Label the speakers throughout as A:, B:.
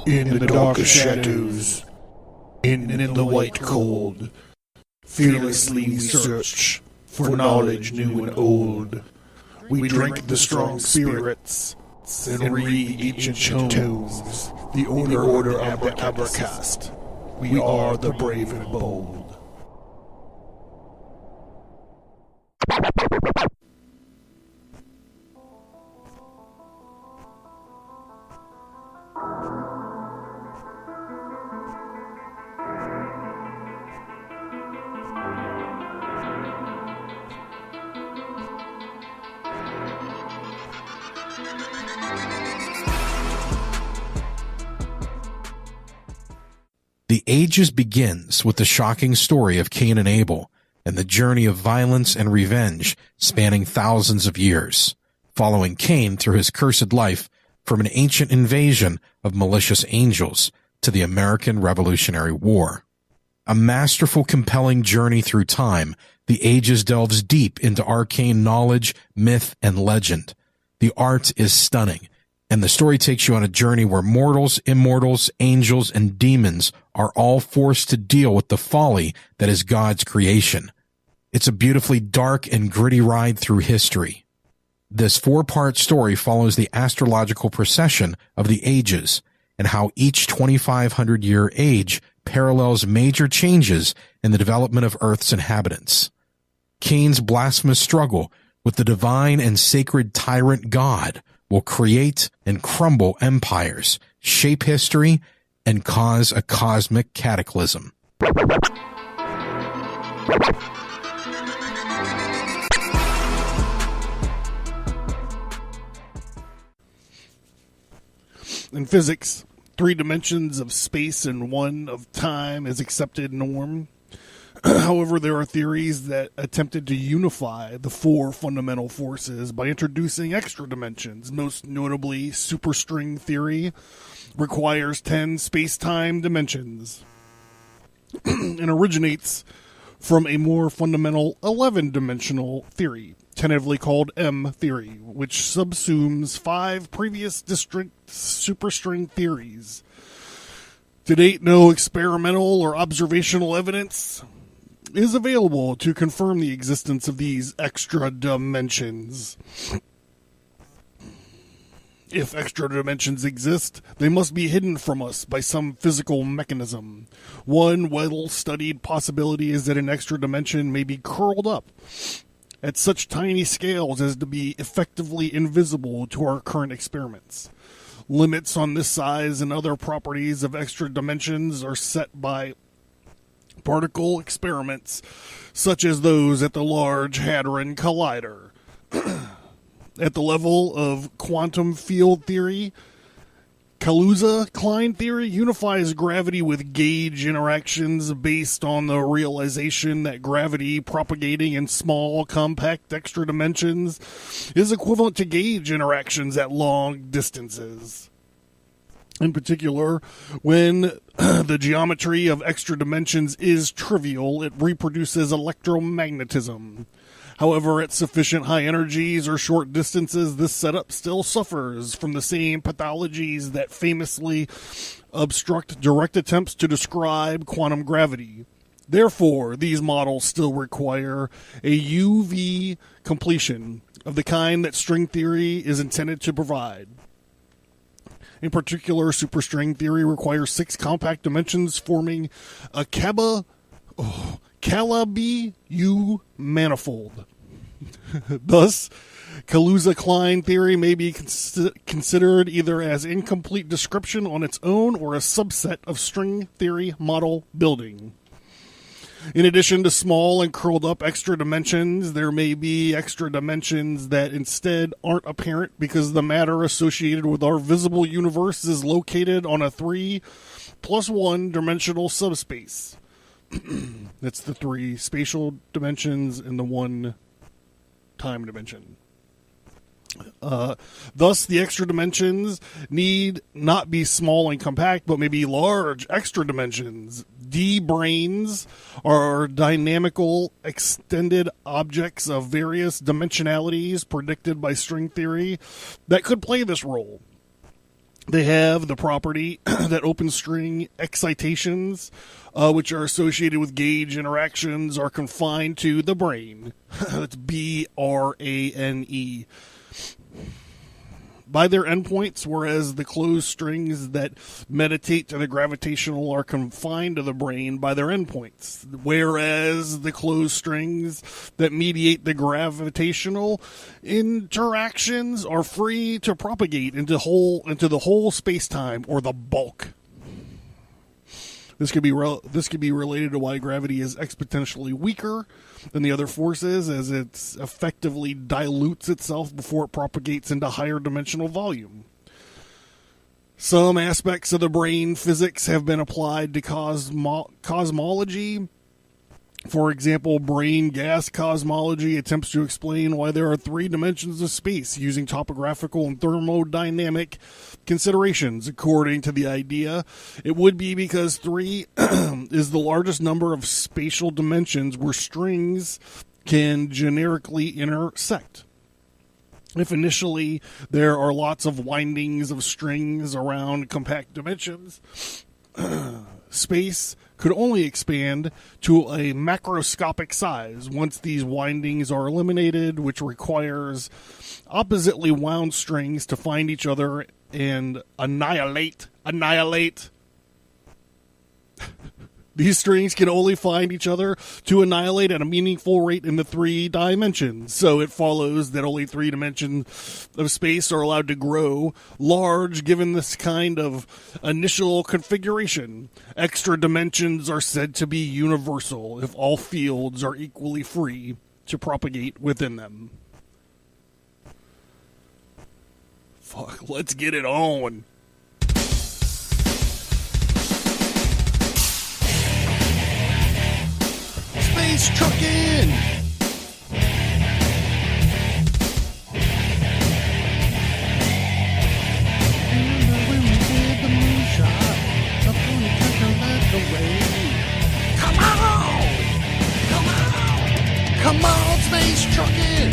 A: In the dark shadows, in the white cold, fearlessly we search for knowledge new and old. We drink the strong spirits and read ancient tomes, the order of the Abercast. We are the brave and bold.
B: The Ages begins with the shocking story of Cain and Abel and the journey of violence and revenge spanning thousands of years, following Cain through his cursed life from an ancient invasion of malicious angels to the American Revolutionary War. A masterful, compelling journey through time, The Ages delves deep into arcane knowledge, myth, and legend. The art is stunning, and the story takes you on a journey where mortals, immortals, angels, and demons are all forced to deal with the folly that is God's creation. It's a beautifully dark and gritty ride through history. This 4-part story follows the astrological procession of the ages and how each 2,500-year age parallels major changes in the development of Earth's inhabitants. Cain's blasphemous struggle with the divine and sacred tyrant God will create and crumble empires, shape history, and cause a cosmic cataclysm.
A: In physics, 3 dimensions of space and 1 of time is accepted norm. However, there are theories that attempted to unify the 4 fundamental forces by introducing extra dimensions. Most notably, superstring theory requires 10 space-time dimensions and originates from a more fundamental 11-dimensional theory, tentatively called M theory, which subsumes 5 previous distinct superstring theories. To date, no experimental or observational evidence is available to confirm the existence of these extra dimensions. If extra dimensions exist, they must be hidden from us by some physical mechanism. One well-studied possibility is that an extra dimension may be curled up at such tiny scales as to be effectively invisible to our current experiments. Limits on this size and other properties of extra dimensions are set by particle experiments, such as those at the Large Hadron Collider. At the level of quantum field theory, Kaluza-Klein theory unifies gravity with gauge interactions based on the realization that gravity propagating in small, compact extra dimensions is equivalent to gauge interactions at long distances. In particular, when the geometry of extra dimensions is trivial, it reproduces electromagnetism. However, at sufficient high energies or short distances, this setup still suffers from the same pathologies that famously obstruct direct attempts to describe quantum gravity. Therefore, these models still require a UV completion of the kind that string theory is intended to provide. In particular, superstring theory requires 6 compact dimensions forming a Calabi-U manifold. Thus, Kaluza-Klein theory may be considered either as incomplete description on its own or a subset of string theory model building. In addition to small and curled up extra dimensions, there may be extra dimensions that instead aren't apparent because the matter associated with our visible universe is located on a 3+1 dimensional subspace. That's the 3 spatial dimensions and the 1 time dimension. Thus, the extra dimensions need not be small and compact, but maybe large extra dimensions. D-branes are dynamical extended objects of various dimensionalities predicted by string theory that could play this role. They have the property that open string excitations, which are associated with gauge interactions, are confined to the brain. That's BRANE. By their endpoints, whereas the closed strings that mediate to the gravitational are confined to the brain by their endpoints, whereas the closed strings that mediate the gravitational interactions are free to propagate into the whole space-time, or the bulk. This could be related to why gravity is exponentially weaker than the other forces, as it effectively dilutes itself before it propagates into higher dimensional volume. Some aspects of the brain physics have been applied to cosmology. For example, brain gas cosmology attempts to explain why there are 3 dimensions of space using topographical and thermodynamic considerations. According to the idea, it would be because 3 is the largest number of spatial dimensions where strings can generically intersect. If initially there are lots of windings of strings around compact dimensions, space could only expand to a macroscopic size once these windings are eliminated, which requires oppositely wound strings to find each other and annihilate. These strings can only find each other to annihilate at a meaningful rate in the 3 dimensions. So it follows that only 3 dimensions of space are allowed to grow large given this kind of initial configuration. Extra dimensions are said to be universal if all fields are equally free to propagate within them. Fuck, let's get it on. Space trucking! Come on! Come on! Come on, space trucking!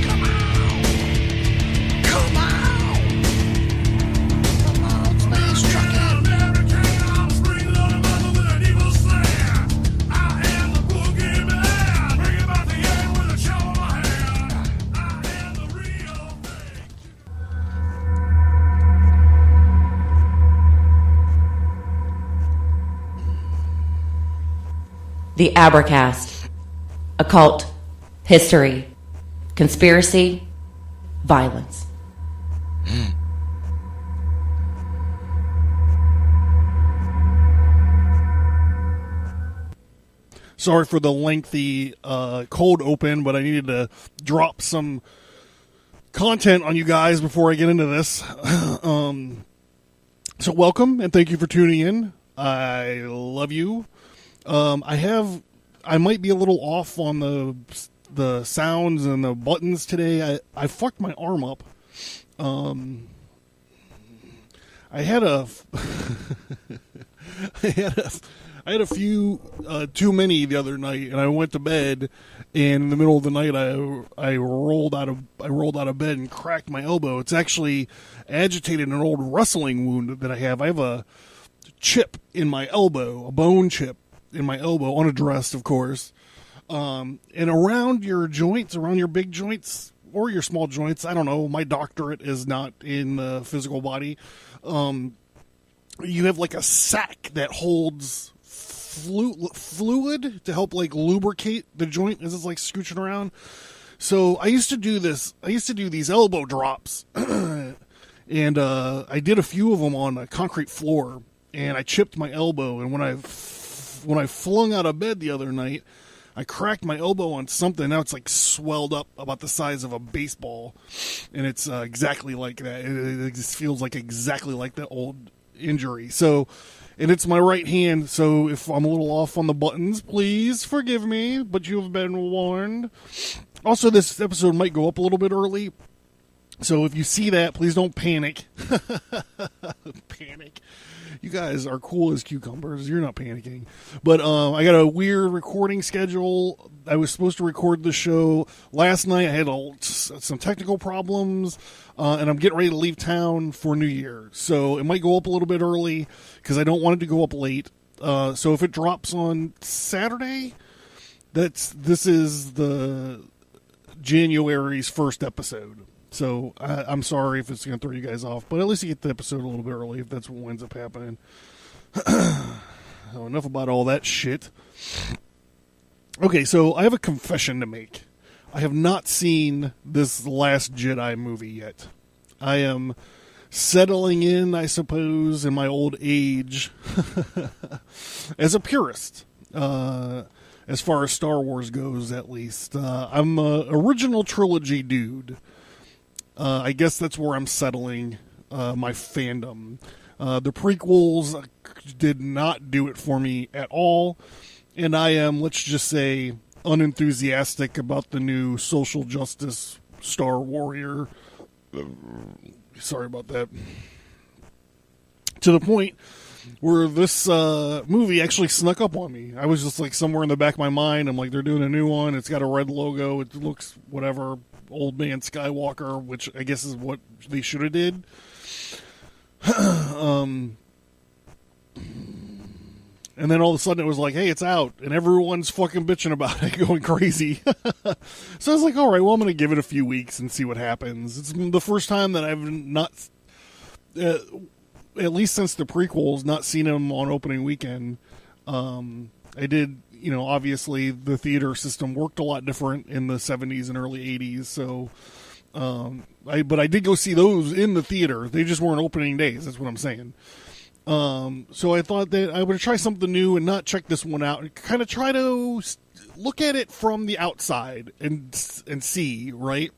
A: Come on! Come on! Come on, space trucking!
C: The Abracast. Occult. History. Conspiracy. Violence.
A: Sorry for the lengthy cold open, but I needed to drop some content on you guys before I get into this. So welcome, and thank you for tuning in. I love you. I might be a little off on the sounds and the buttons today. I fucked my arm up. I had a I had a few too many the other night, and I went to bed. And in the middle of the night, I rolled out of bed and cracked my elbow. It's actually agitated an old wrestling wound that I have. I have a chip in my elbow, a bone chip in my elbow, unaddressed, of course. And around your joints, around your big joints or your small joints, I don't know. My doctorate is not in the physical body. You have like a sac that holds fluid to help like lubricate the joint as it's like scooching around. So I used to do this. I used to do these elbow drops, and I did a few of them on a concrete floor, and I chipped my elbow. And when I flung out of bed the other night, I cracked my elbow on something. Now it's like swelled up about the size of a baseball, and it's exactly like that. It just feels like exactly like that old injury. So, and it's my right hand. So if I'm a little off on the buttons, please forgive me, but you've been warned. Also, this episode might go up a little bit early. So if you see that, please don't panic. Panic. You guys are cool as cucumbers. You're not panicking. But I got a weird recording schedule I was supposed to record the show last night. I had some technical problems, and I'm getting ready to leave town for New Year. So it might go up a little bit early because I don't want it to go up late. So if it drops on Saturday, this is the January's first episode. So I'm sorry if it's going to throw you guys off, but at least you get the episode a little bit early if that's what ends up happening. Enough about all that shit. Okay, so I have a confession to make. I have not seen this Last Jedi movie yet. I am settling in, I suppose, in my old age as a purist, as far as Star Wars goes, at least. I'm an original trilogy dude. I guess that's where I'm settling my fandom. The prequels did not do it for me at all. And I am, let's just say, unenthusiastic about the new social justice Star Warrior. Sorry about that. To the point where this movie actually snuck up on me. I was just like somewhere in the back of my mind. I'm like, they're doing a new one. It's got a red logo. It looks whatever. Old Man Skywalker, which I guess is what they should have did. And then all of a sudden it was like, hey, it's out. And everyone's fucking bitching about it, going crazy. So I was like, all right, well, I'm going to give it a few weeks and see what happens. It's the first time that I've not, at least since the prequels, not seen them on opening weekend. I did, obviously the theater system worked a lot different in the 70s and early 80s. So, but I did go see those in the theater. They just weren't opening days. That's what I'm saying. So I thought that I would try something new and not check this one out and kind of try to look at it from the outside and see, right?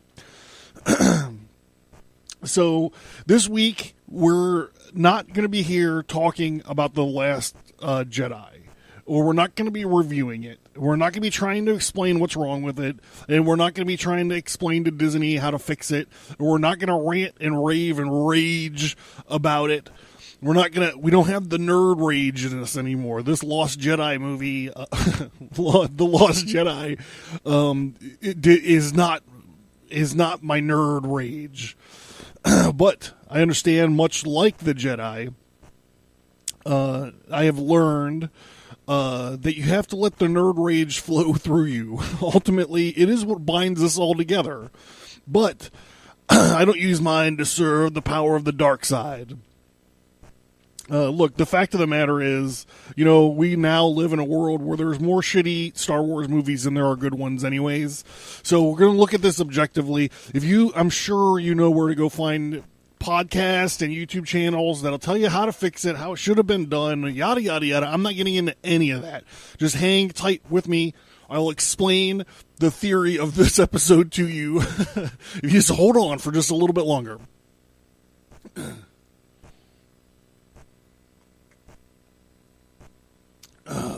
A: So this week we're not going to be here talking about The Last Jedi, or we're not going to be reviewing it. We're not going to be trying to explain what's wrong with it, and we're not going to be trying to explain to Disney how to fix it. We're not going to rant and rave and rage about it. We don't have the nerd rage in us anymore. This Lost Jedi movie, The Lost Jedi, is not my nerd rage. But I understand, much like the Jedi, I have learned that you have to let the nerd rage flow through you. Ultimately, it is what binds us all together. But I don't use mine to serve the power of the dark side. Look, the fact of the matter is, we now live in a world where there's more shitty Star Wars movies than there are good ones anyways. So we're going to look at this objectively. I'm sure you know where to go find podcasts and YouTube channels that'll tell you how to fix it, how it should have been done, yada, yada, yada. I'm not getting into any of that. Just hang tight with me. I'll explain the theory of this episode to you. If you just hold on for just a little bit longer.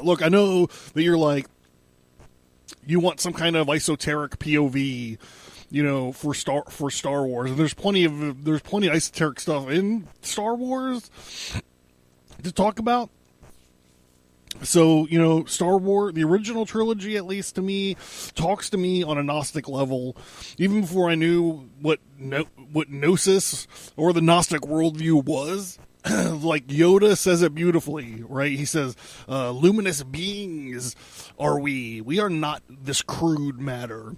A: Look, I know that you're like, you want some kind of esoteric POV, for Star Wars, and there's plenty of esoteric stuff in Star Wars to talk about. So, Star Wars, the original trilogy, at least to me, talks to me on a Gnostic level, even before I knew what Gnosis or the Gnostic worldview was. Like Yoda says it beautifully, right? He says, luminous beings are we. We are not this crude matter.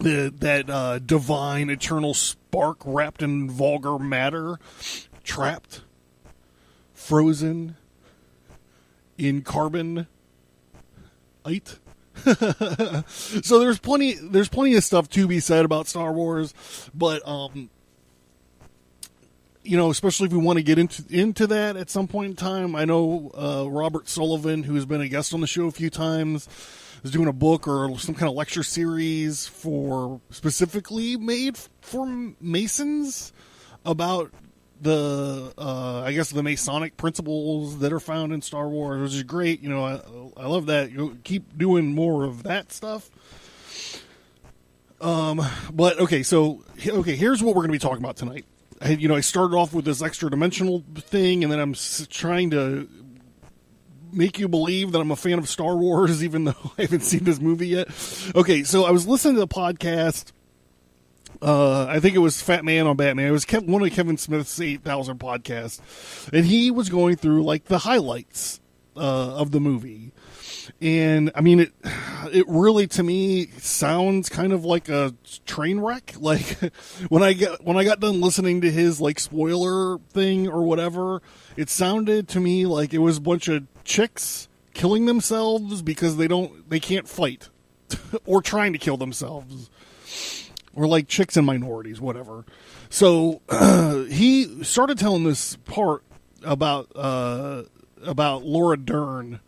A: That divine, eternal spark wrapped in vulgar matter, trapped, frozen in carbon. So there's plenty of stuff to be said about Star Wars, but especially if we want to get into that at some point in time. I know Robert Sullivan, who has been a guest on the show a few times, is doing a book or some kind of lecture series specifically made for Masons about the Masonic principles that are found in Star Wars, which is great. I love that. Keep doing more of that stuff. But here's what we're going to be talking about tonight. I started off with this extra dimensional thing, and then I'm trying to make you believe that I'm a fan of Star Wars, even though I haven't seen this movie yet. Okay, so I was listening to the podcast. I think it was Fat Man on Batman. It was one of Kevin Smith's 8,000 podcasts, and he was going through like the highlights of the movie. And I mean, it really to me sounds kind of like a train wreck. Like when I got done listening to his like spoiler thing or whatever, it sounded to me like it was a bunch of chicks killing themselves because they can't fight or trying to kill themselves, or like chicks and minorities, whatever. So he started telling this part about Laura Dern,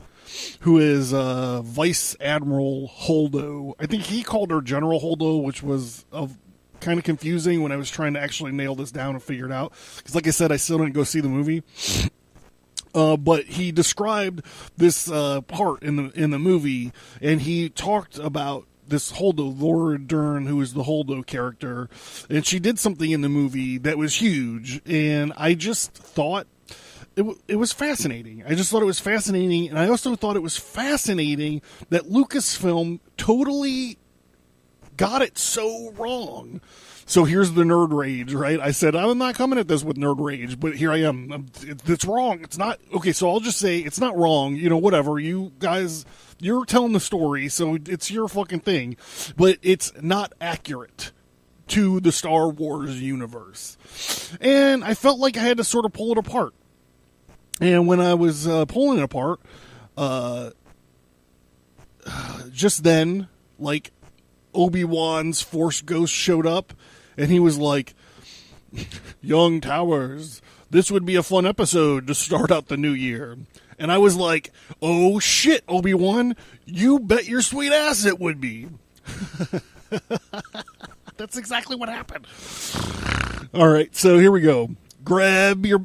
A: who is Vice Admiral Holdo. I think he called her General Holdo, which was kind of confusing when I was trying to actually nail this down and figure it out. Because like I said, I still didn't go see the movie. But he described this part in the movie, and he talked about this Holdo, Laura Dern, who is the Holdo character, and she did something in the movie that was huge, and I just thought it was fascinating. I just thought it was fascinating, and I also thought it was fascinating that Lucasfilm totally got it so wrong. So here's the nerd rage, right? I said, I'm not coming at this with nerd rage, but here I am. It's wrong. It's not. Okay, so I'll just say it's not wrong. You know, whatever. You guys, you're telling the story, so it's your fucking thing. But it's not accurate to the Star Wars universe. And I felt like I had to sort of pull it apart. And when I was pulling it apart, just then, like, Obi-Wan's Force Ghost showed up, and he was like, Young Towers, this would be a fun episode to start out the new year. And I was like, oh shit, Obi-Wan, you bet your sweet ass it would be. That's exactly what happened. All right, so here we go. Grab your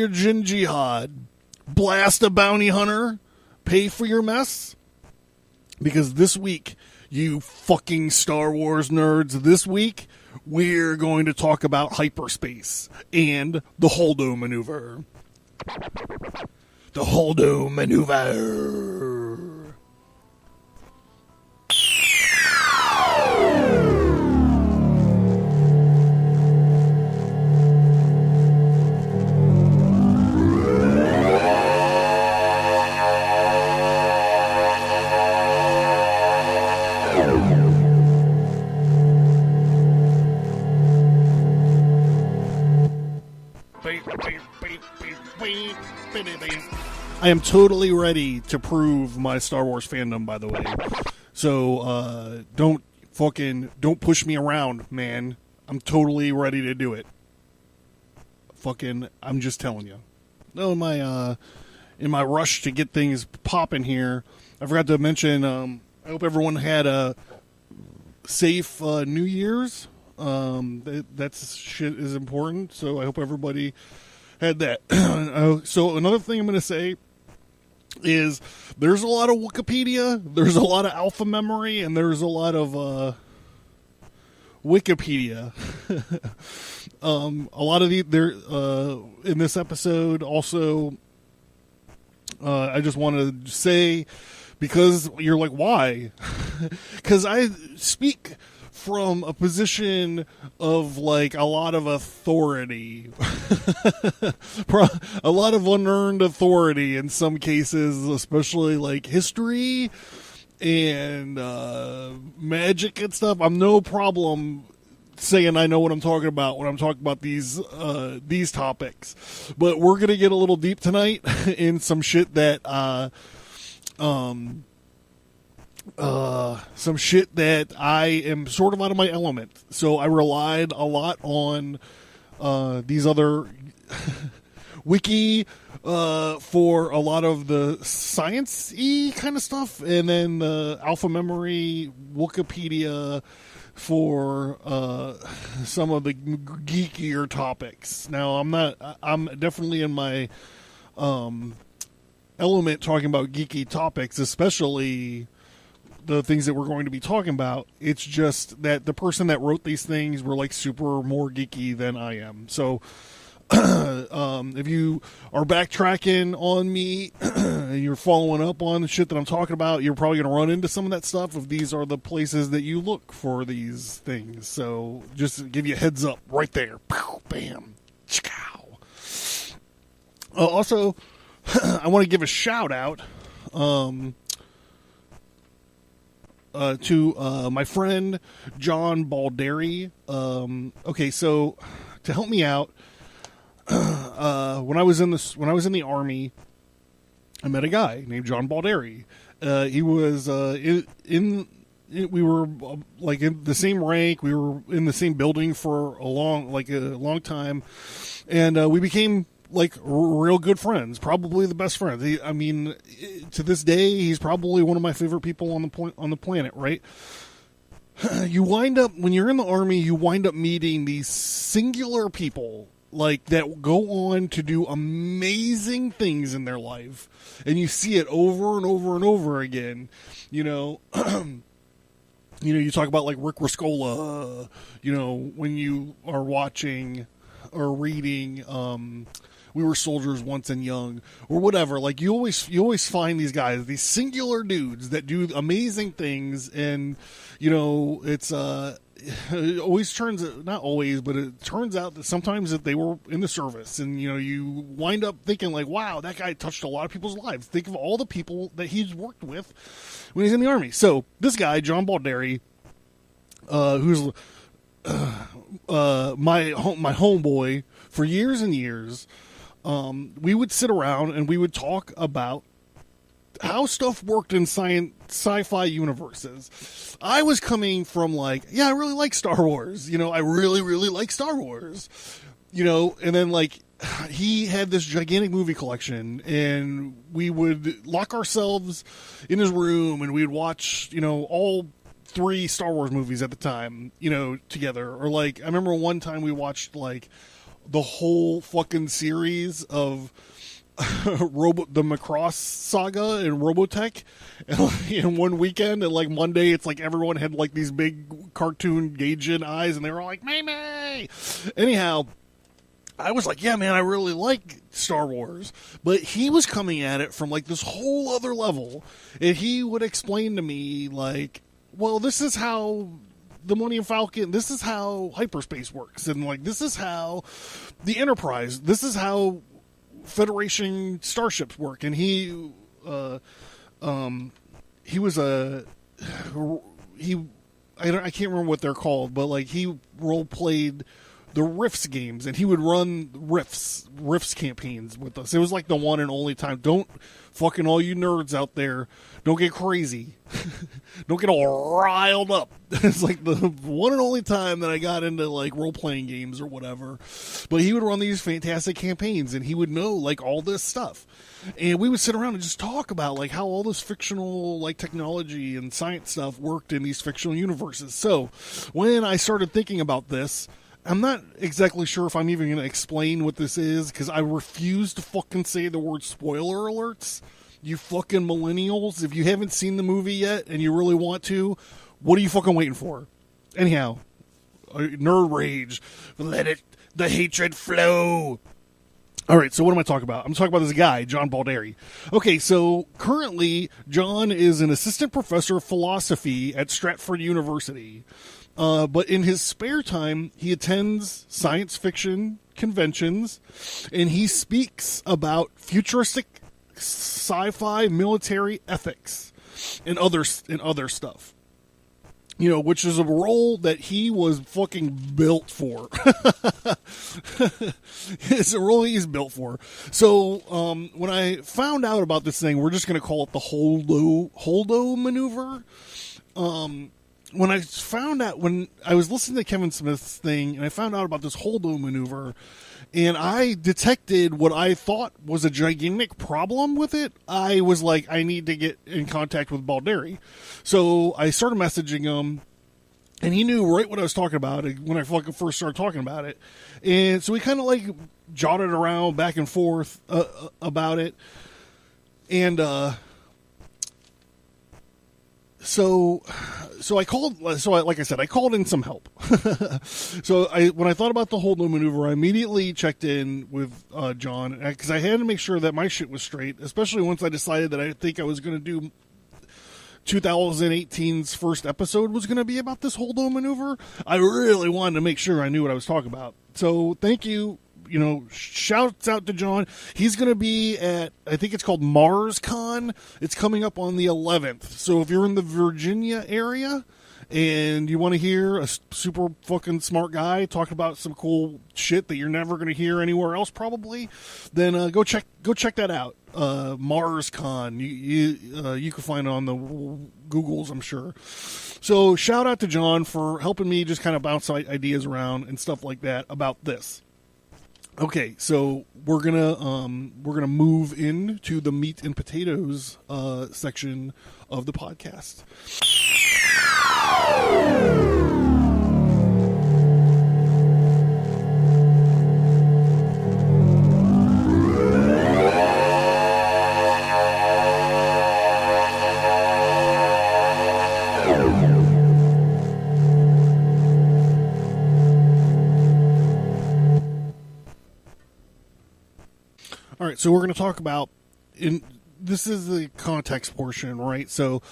A: Jin Jihad, blast a bounty hunter, pay for your mess. Because this week, you fucking Star Wars nerds, this week, we're going to talk about hyperspace and the Holdo maneuver. The Holdo maneuver. I am totally ready to prove my Star Wars fandom, by the way. So, don't push me around, man. I'm totally ready to do it. I'm just telling you. No, in my rush to get things popping here, I forgot to mention, I hope everyone had a safe New Year's. That's shit is important, so I hope everybody had that. So another thing I'm going to say is there's a lot of Wikipedia, there's a lot of alpha memory, and there's a lot of Wikipedia. A lot of in this episode also, I just want to say, because you're like, why? Because I speak from a position of like a lot of authority, a lot of unearned authority in some cases, especially like history and magic and stuff. I'm no problem saying I know what I'm talking about when I'm talking about these topics, but we're gonna get a little deep tonight in some shit that some shit that I am sort of out of my element. So I relied a lot on these other wiki for a lot of the science-y kind of stuff, and then the alpha memory Wikipedia for some of the geekier topics. Now I'm definitely in my element talking about geeky topics, especially the things that we're going to be talking about. It's just that the person that wrote these things were like super more geeky than I am. So If you are backtracking on me and you're following up on the shit that I'm talking about, you're probably going to run into some of that stuff if these are the places that you look for these things. So just to give you a heads up right there. Pow, bam. Chow. Also, I want to give a shout out to my friend John Balderi. Okay, so to help me out, when I was in the Army, I met a guy named John Balderi. He was we were like in the same rank. We were in the same building for a long time, and we became like real good friends, probably the best friends. To this day, he's probably one of my favorite people on the planet, right? You wind up, when you're in the Army, you wind up meeting these singular people like that go on to do amazing things in their life, and you see it over and over and over again. You talk about like Rick Rescola, when you are watching or reading We Were Soldiers Once and Young, or whatever. Like you always find these guys, these singular dudes that do amazing things, and it always turns, not always, but it turns out that sometimes that they were in the service, and you wind up thinking like, wow, that guy touched a lot of people's lives. Think of all the people that he's worked with when he's in the Army. So this guy, John Balderi, who's my homeboy for years and years, we would sit around and we would talk about how stuff worked in sci-fi universes. I was coming from like, yeah, I really like Star Wars. I really, really like Star Wars. And then like he had this gigantic movie collection, and we would lock ourselves in his room and we'd watch, all 3 Star Wars movies at the time, together. Or like, I remember one time we watched like the whole fucking series of the Macross saga and Robotech in one weekend, and like Monday it's like everyone had like these big cartoon Gaijin eyes, and they were all like May. Anyhow, I was like, yeah, man, I really like Star Wars, but he was coming at it from like this whole other level, and he would explain to me like, well, this is how the Millennium Falcon, this is how hyperspace works, and like this is how the Enterprise, this is how Federation starships work. And he was I can't remember what they're called, but like he role played the Rifts games, and he would run Rifts campaigns with us. It was like the one and only time. Don't fucking, all you nerds out there, don't get crazy. Don't get all riled up. It's like the one and only time that I got into like role-playing games or whatever. But he would run these fantastic campaigns, and he would know like all this stuff. And we would sit around and just talk about like how all this fictional like technology and science stuff worked in these fictional universes. So when I started thinking about this, I'm not exactly sure if I'm even going to explain what this is, because I refuse to fucking say the word spoiler alerts. You fucking millennials, if you haven't seen the movie yet and you really want to, what are you fucking waiting for? Anyhow, nerd rage. Let the hatred flow. All right, so what am I talking about? I'm talking about this guy, John Balderi. Okay, so currently, John is an assistant professor of philosophy at Stratford University. But in his spare time, he attends science fiction conventions, and he speaks about futuristic sci-fi military ethics and other stuff. Which is a role that he was fucking built for. It's a role he's built for. So when I found out about this thing, we're just going to call it the Holdo maneuver. When I was listening to Kevin Smith's thing, and I found out about this Holdo maneuver, and I detected what I thought was a gigantic problem with it, I was like, I need to get in contact with Balderi. So I started messaging him, and he knew right what I was talking about when I fucking first started talking about it. And so we kind of like jotted around back and forth about it. And so like I said, I called in some help. So when I thought about the Holdo maneuver, I immediately checked in with John, because I had to make sure that my shit was straight, especially once I decided that I think I was going to do 2018's first episode was going to be about this Holdo maneuver. I really wanted to make sure I knew what I was talking about. So thank you. Shouts out to John. He's going to be at, I think it's called MarsCon. It's coming up on the 11th. So if you're in the Virginia area and you want to hear a super fucking smart guy talk about some cool shit that you're never going to hear anywhere else probably, then go check that out. MarsCon. You can find it on the Googles, I'm sure. So shout out to John for helping me just kind of bounce ideas around and stuff like that about this. Okay, so we're gonna move into the meat and potatoes section of the podcast. All right, so we're going to talk about, this is the context portion, right? So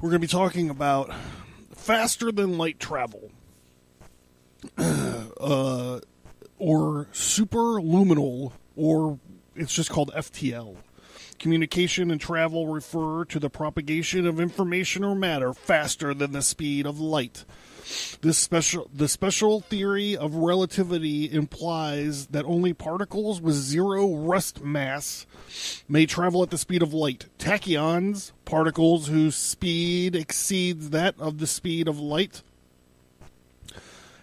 A: we're going to be talking about faster than light travel, or superluminal, or it's just called FTL. Communication and travel refer to the propagation of information or matter faster than the speed of light. The special theory of relativity implies that only particles with zero rest mass may travel at the speed of light. Tachyons, particles whose speed exceeds that of the speed of light,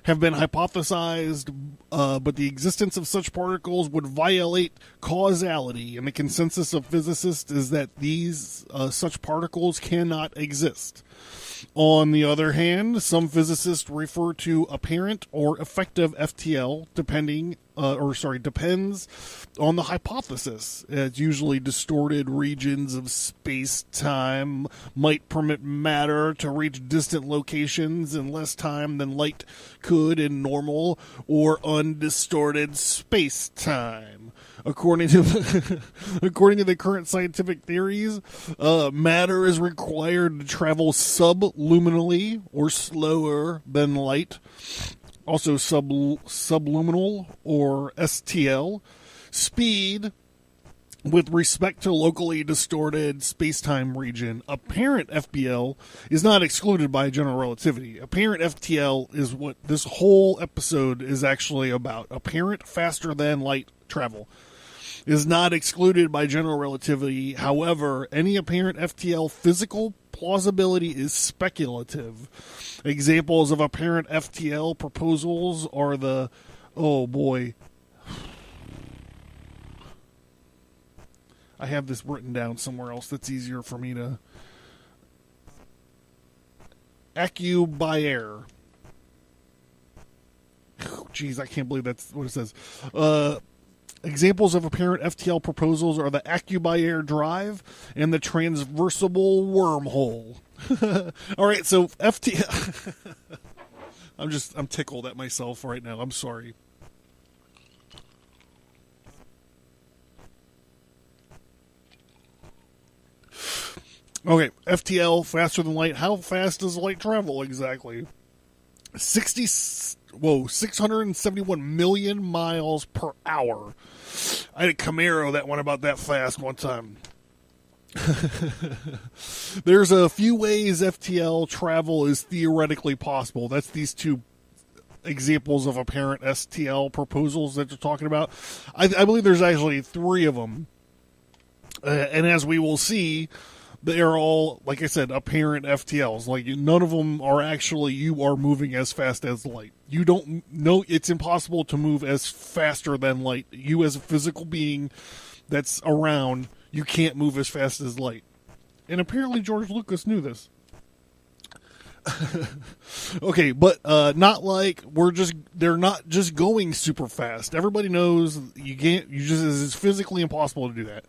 A: have been hypothesized, but the existence of such particles would violate causality, and the consensus of physicists is that these such particles cannot exist. On the other hand, some physicists refer to apparent or effective FTL depends on the hypothesis. It's usually distorted regions of space-time might permit matter to reach distant locations in less time than light could in normal or undistorted space-time. According to the current scientific theories, matter is required to travel subluminally or slower than light. Also subluminal or STL speed with respect to locally distorted space-time region. Apparent FBL is not excluded by general relativity. Apparent FTL is what this whole episode is actually about. Apparent faster than light travel is not excluded by general relativity. However, any apparent FTL physical plausibility is speculative. Examples of apparent FTL proposals are the... Oh, boy. I have this written down somewhere else that's easier for me to... Accu-by-air. Jeez, I can't believe that's what it says. Examples of apparent FTL proposals are the Accu-by-air drive and the transversable wormhole. All right, so FTL... I'm tickled at myself right now. I'm sorry. Okay, FTL, faster than light. How fast does light travel exactly? 671 million miles per hour. I had a Camaro that went about that fast one time. There's a few ways FTL travel is theoretically possible. That's these two examples of apparent STL proposals that you're talking about. I believe there's actually three of them. And as we will see, they are all, like I said, apparent FTLs. Like, none of them are actually you are moving as fast as light. You don't know, it's impossible to move as faster than light. You as a physical being that's around, you can't move as fast as light. And apparently George Lucas knew this. Okay, but not like they're not just going super fast. Everybody knows it's physically impossible to do that.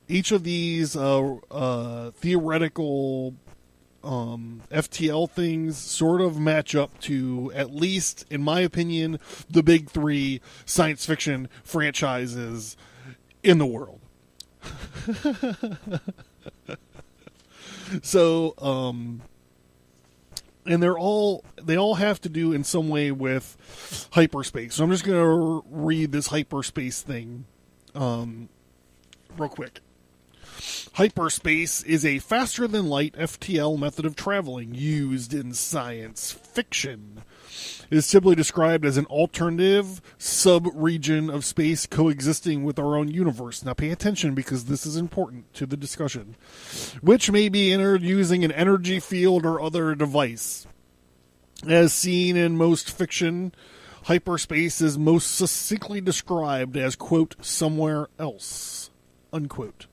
A: each of these theoretical FTL things sort of match up to, at least in my opinion, the big three science fiction franchises in the world. So, and they all have to do in some way with hyperspace. So I'm just going to read this hyperspace thing real quick. Hyperspace is a faster-than-light FTL method of traveling used in science fiction. It is typically described as an alternative sub-region of space coexisting with our own universe. Now pay attention, because this is important to the discussion. Which may be entered using an energy field or other device. As seen in most fiction, hyperspace is most succinctly described as, quote, somewhere else, unquote,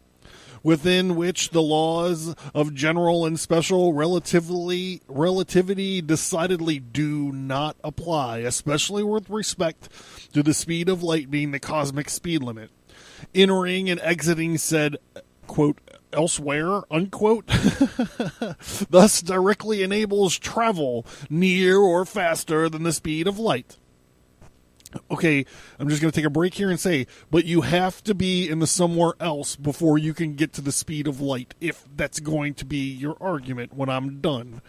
A: within which the laws of general and special relativity decidedly do not apply, especially with respect to the speed of light being the cosmic speed limit. Entering and exiting said, quote, elsewhere, unquote, thus directly enables travel near or faster than the speed of light. Okay, I'm just going to take a break here and say, but you have to be in the somewhere else before you can get to the speed of light, if that's going to be your argument when I'm done.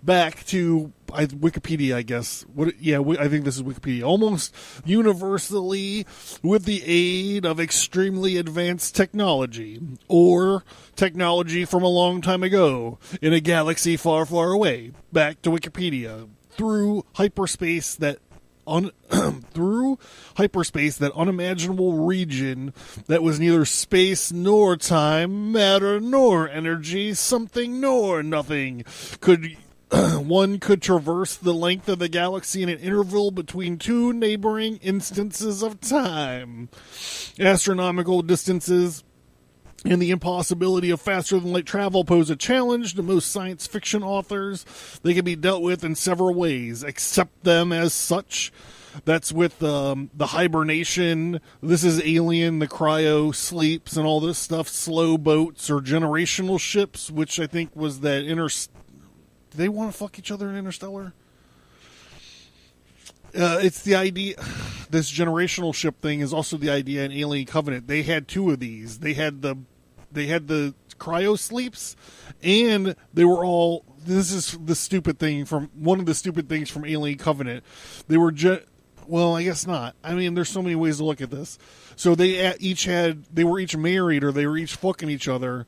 A: Back to Wikipedia, I guess. I think this is Wikipedia. Almost universally, with the aid of extremely advanced technology, or technology from a long time ago, in a galaxy far, far away. Back to Wikipedia. Through hyperspace, that unimaginable region that was neither space nor time, matter nor energy, something nor nothing, one could traverse the length of the galaxy in an interval between two neighboring instances of time. Astronomical distances and the impossibility of faster-than-light travel pose a challenge to most science fiction authors. They can be dealt with in several ways. Accept them as such. That's with the hibernation. This is Alien, the cryo sleeps, and all this stuff. Slow boats or generational ships, which I think was that do they want to fuck each other in Interstellar? It's the idea. This generational ship thing is also the idea in Alien Covenant. They had two of these. They had the cryo sleeps, and they were all. This is the stupid thing from one of the stupid things from Alien Covenant. They were well, I guess not. I mean, there's so many ways to look at this. So they were each married, or they were each fucking each other.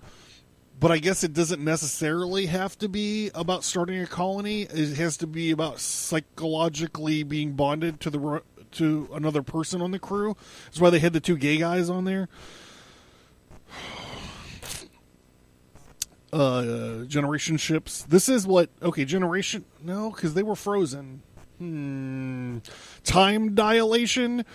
A: But I guess it doesn't necessarily have to be about starting a colony. It has to be about psychologically being bonded to another person on the crew. That's why they had the two gay guys on there. Generation ships. This is what... Okay, generation... No, because they were frozen. Time dilation...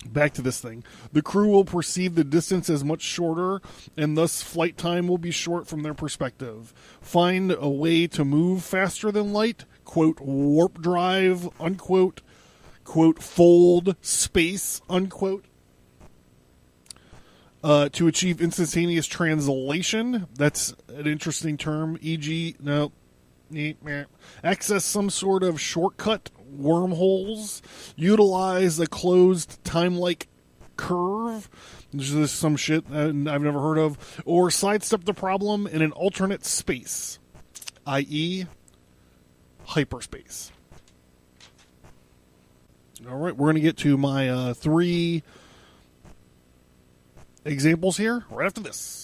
A: Back to this thing. The crew will perceive the distance as much shorter, and thus flight time will be short from their perspective. Find a way to move faster than light, quote, warp drive, unquote, quote, fold space, unquote, to achieve instantaneous translation. That's an interesting term, e.g., access some sort of shortcut, wormholes, utilize a closed time-like curve, this is some shit I've never heard of, or sidestep the problem in an alternate space, i.e. hyperspace. Alright, we're going to get to my 3 examples here right after this.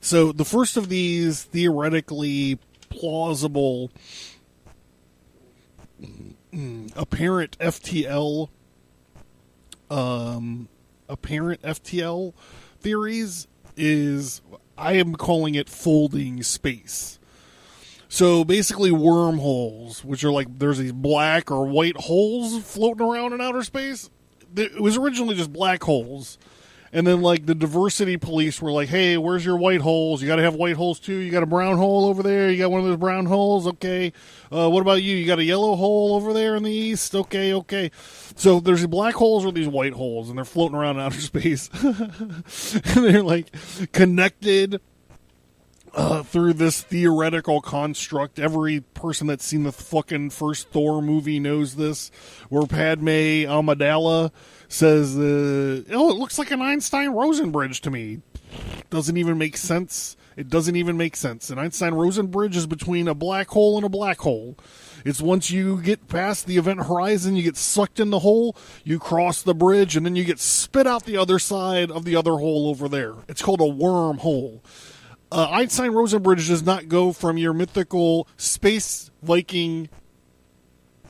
A: So the first of these theoretically plausible apparent FTL theories is, I am calling it folding space. So basically wormholes, which are like, there's these black or white holes floating around in outer space. It was originally just black holes. And then like the diversity police were like, hey, where's your white holes? You got to have white holes too. You got a brown hole over there. You got one of those brown holes. Okay. What about you? You got a yellow hole over there in the east. Okay. So there's these black holes or these white holes, and they're floating around in outer space. And they're like connected through this theoretical construct. Every person that's seen the fucking first Thor movie knows this, where Padme Amidala says, it looks like an Einstein-Rosen bridge to me. Doesn't even make sense. It doesn't even make sense. An Einstein-Rosen bridge is between a black hole and a black hole. It's once you get past the event horizon, you get sucked in the hole, you cross the bridge, and then you get spit out the other side of the other hole over there. It's called a wormhole. Einstein-Rosen bridge does not go from your mythical space Viking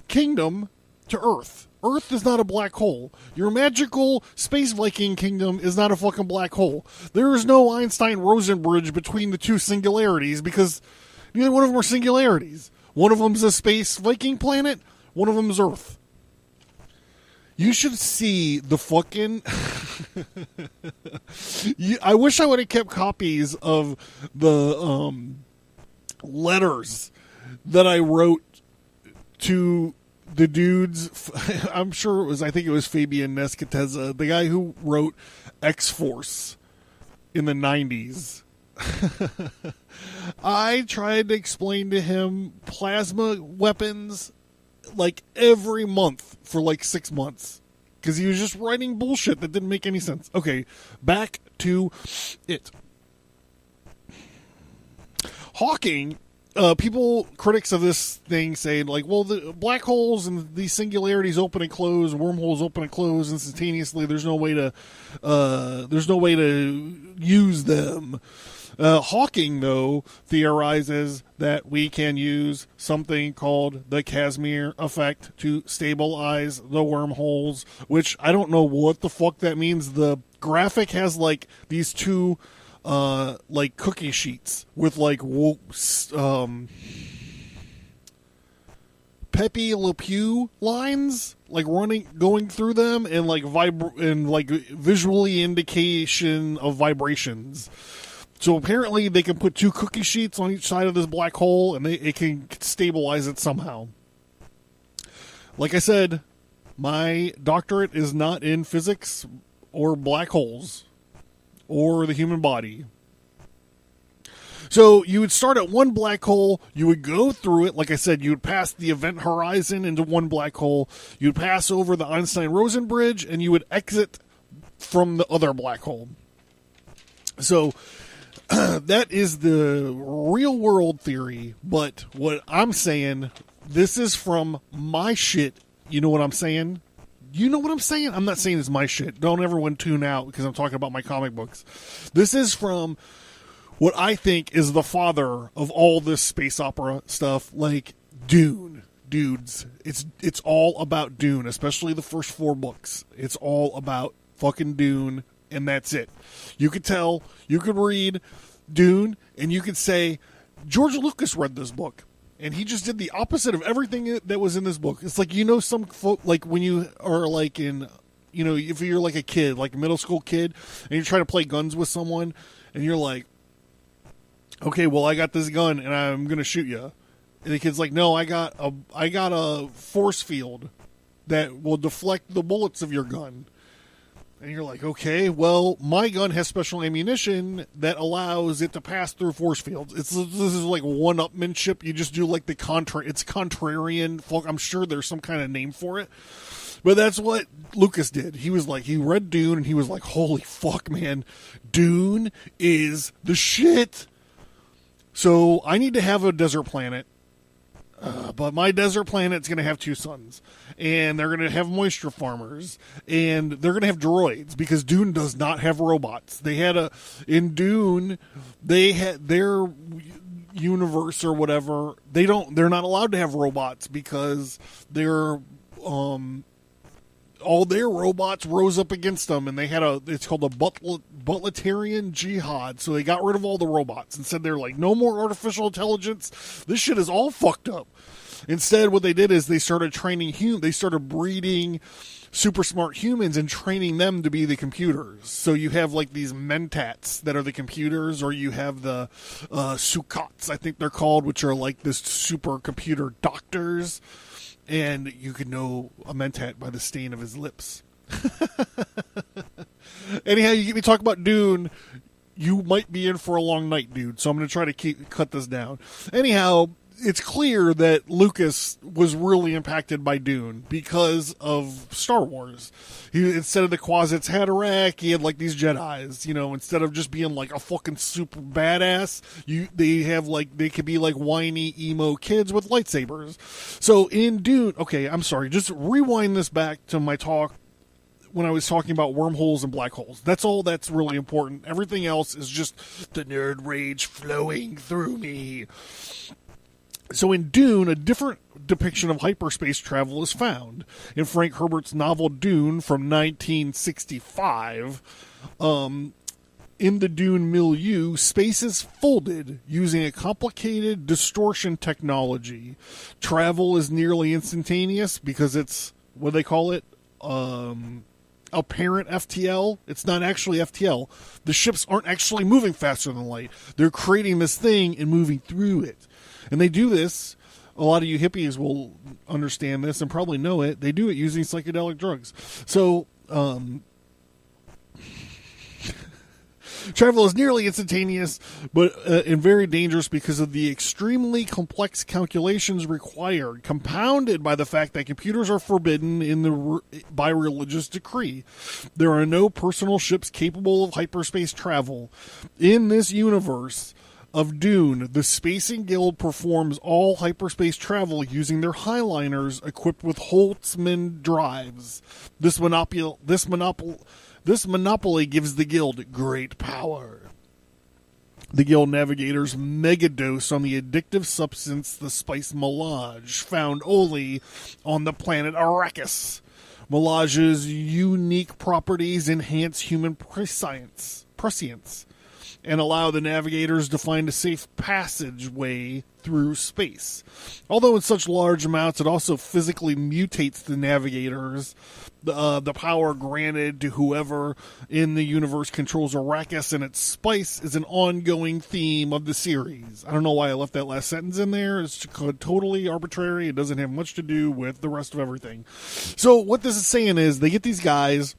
A: kingdom to Earth. Earth is not a black hole. Your magical space Viking kingdom is not a fucking black hole. There is no Einstein-Rosen bridge between the two singularities because neither one of them are singularities. One of them is a space Viking planet. One of them is Earth. You should see the fucking... I wish I would have kept copies of the letters that I wrote to the dudes. I'm sure it was, I think it was Fabian Nescateza, the guy who wrote X-Force in the 90s. I tried to explain to him plasma weapons like every month for like 6 months because he was just writing bullshit that didn't make any sense. Okay, back to it. Hawking, critics of this thing say like, well, the black holes and these singularities open and close, wormholes open and close instantaneously. There's no way to use them. Hawking, though, theorizes that we can use something called the Casimir effect to stabilize the wormholes, which I don't know what the fuck that means. The graphic has like these two like cookie sheets with like Pepe Le Pew lines like going through them and like visually indication of vibrations. So apparently they can put two cookie sheets on each side of this black hole and it can stabilize it somehow. Like I said, my doctorate is not in physics or black holes or the human body. So you would start at one black hole, you would go through it, like I said, you would pass the event horizon into one black hole, you would pass over the Einstein-Rosen bridge, and you would exit from the other black hole. So that is the real world theory, but what I'm saying, this is from my shit. You know what I'm saying? You know what I'm saying? I'm not saying it's my shit. Don't everyone tune out because I'm talking about my comic books. This is from what I think is the father of all this space opera stuff, like Dune. Dudes, it's all about Dune, especially the first 4 books. It's all about fucking Dune, and that's it. You could tell, you could read Dune, and you could say, George Lucas read this book, and he just did the opposite of everything that was in this book. It's like, some folk, like when you are like in, if you're like a kid, like a middle school kid, and you're trying to play guns with someone, and you're like, okay, well, I got this gun, and I'm going to shoot you. And the kid's like, no, I got a force field that will deflect the bullets of your gun. And you're like, okay, well, my gun has special ammunition that allows it to pass through force fields. This is like one-upmanship. You just do like it's contrarian. I'm sure there's some kind of name for it. But that's what Lucas did. He was like, he read Dune, and he was like, holy fuck, man. Dune is the shit. So I need to have a desert planet. but my desert planet's going to have 2 suns, and they're going to have moisture farmers, and they're going to have droids, because Dune does not have robots. In Dune, they had their universe or whatever. They're not allowed to have robots because all their robots rose up against them, and it's called a Butlerian jihad. So they got rid of all the robots and said they're like, no more artificial intelligence. This shit is all fucked up. Instead, what they did is they started they started breeding super smart humans and training them to be the computers. So you have like these mentats that are the computers, or you have the Sukats, I think they're called, which are like this super computer doctors. And you could know a mentat by the stain of his lips. Anyhow, you get me talk about Dune, you might be in for a long night, dude. So I'm going to try to cut this down. Anyhow, it's clear that Lucas was really impacted by Dune because of Star Wars. Instead of the Quasit's Haderach, he had like these Jedis. Instead of just being like a fucking super badass, they could be like whiny emo kids with lightsabers. So in Dune, okay, I'm sorry, just rewind this back to my talk when I was talking about wormholes and black holes. That's all that's really important. Everything else is just the nerd rage flowing through me. So in Dune, a different depiction of hyperspace travel is found. In Frank Herbert's novel Dune from 1965, in the Dune milieu, space is folded using a complicated distortion technology. Travel is nearly instantaneous because it's, what do they call it? Apparent FTL. It's not actually FTL. The ships aren't actually moving faster than light. They're creating this thing and moving through it. And they do this, a lot of you hippies will understand this and probably know it, they do it using psychedelic drugs. So, travel is nearly instantaneous, but and very dangerous because of the extremely complex calculations required, compounded by the fact that computers are forbidden by religious decree. There are no personal ships capable of hyperspace travel. In this universe of Dune, the Spacing Guild performs all hyperspace travel using their highliners equipped with Holtzman drives. This monopoly gives the Guild great power. The Guild navigators megadose on the addictive substance, the spice Melage, found only on the planet Arrakis. Melage's unique properties enhance human prescience and allow the navigators to find a safe passageway through space. Although in such large amounts, it also physically mutates the navigators. The power granted to whoever in the universe controls Arrakis and its spice is an ongoing theme of the series. I don't know why I left that last sentence in there. It's totally arbitrary. It doesn't have much to do with the rest of everything. So what this is saying is they get these guys,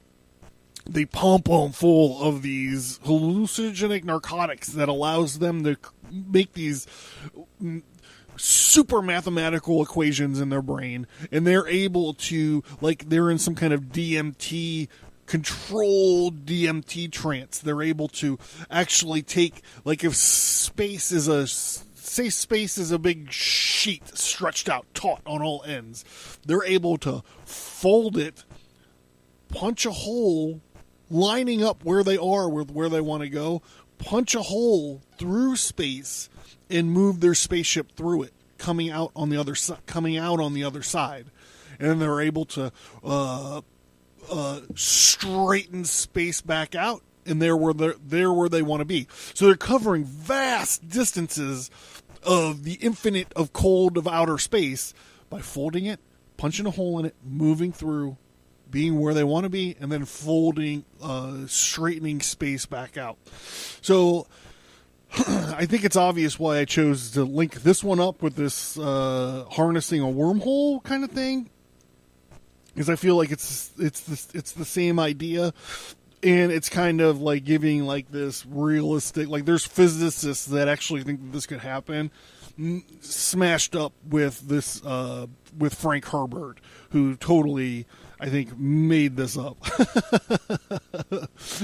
A: they pump them full of these hallucinogenic narcotics that allows them to make these super mathematical equations in their brain, and they're able to, like, they're in some kind of controlled DMT trance. They're able to actually take, like, if space is a big sheet stretched out taut on all ends, they're able to fold it, punch a hole, lining up where they are with where they want to go, punch a hole through space, and move their spaceship through it, coming out on the other side. And then they're able to straighten space back out, and they're where they want to be. So they're covering vast distances of the infinite of cold of outer space by folding it, punching a hole in it, moving through, being where they want to be, and then folding, straightening space back out. So I think it's obvious why I chose to link this one up with this harnessing a wormhole kind of thing, because I feel like it's the same idea, and it's kind of like giving like this realistic, like there's physicists that actually think that this could happen, smashed up with this with Frank Herbert, who totally, I think, made this up.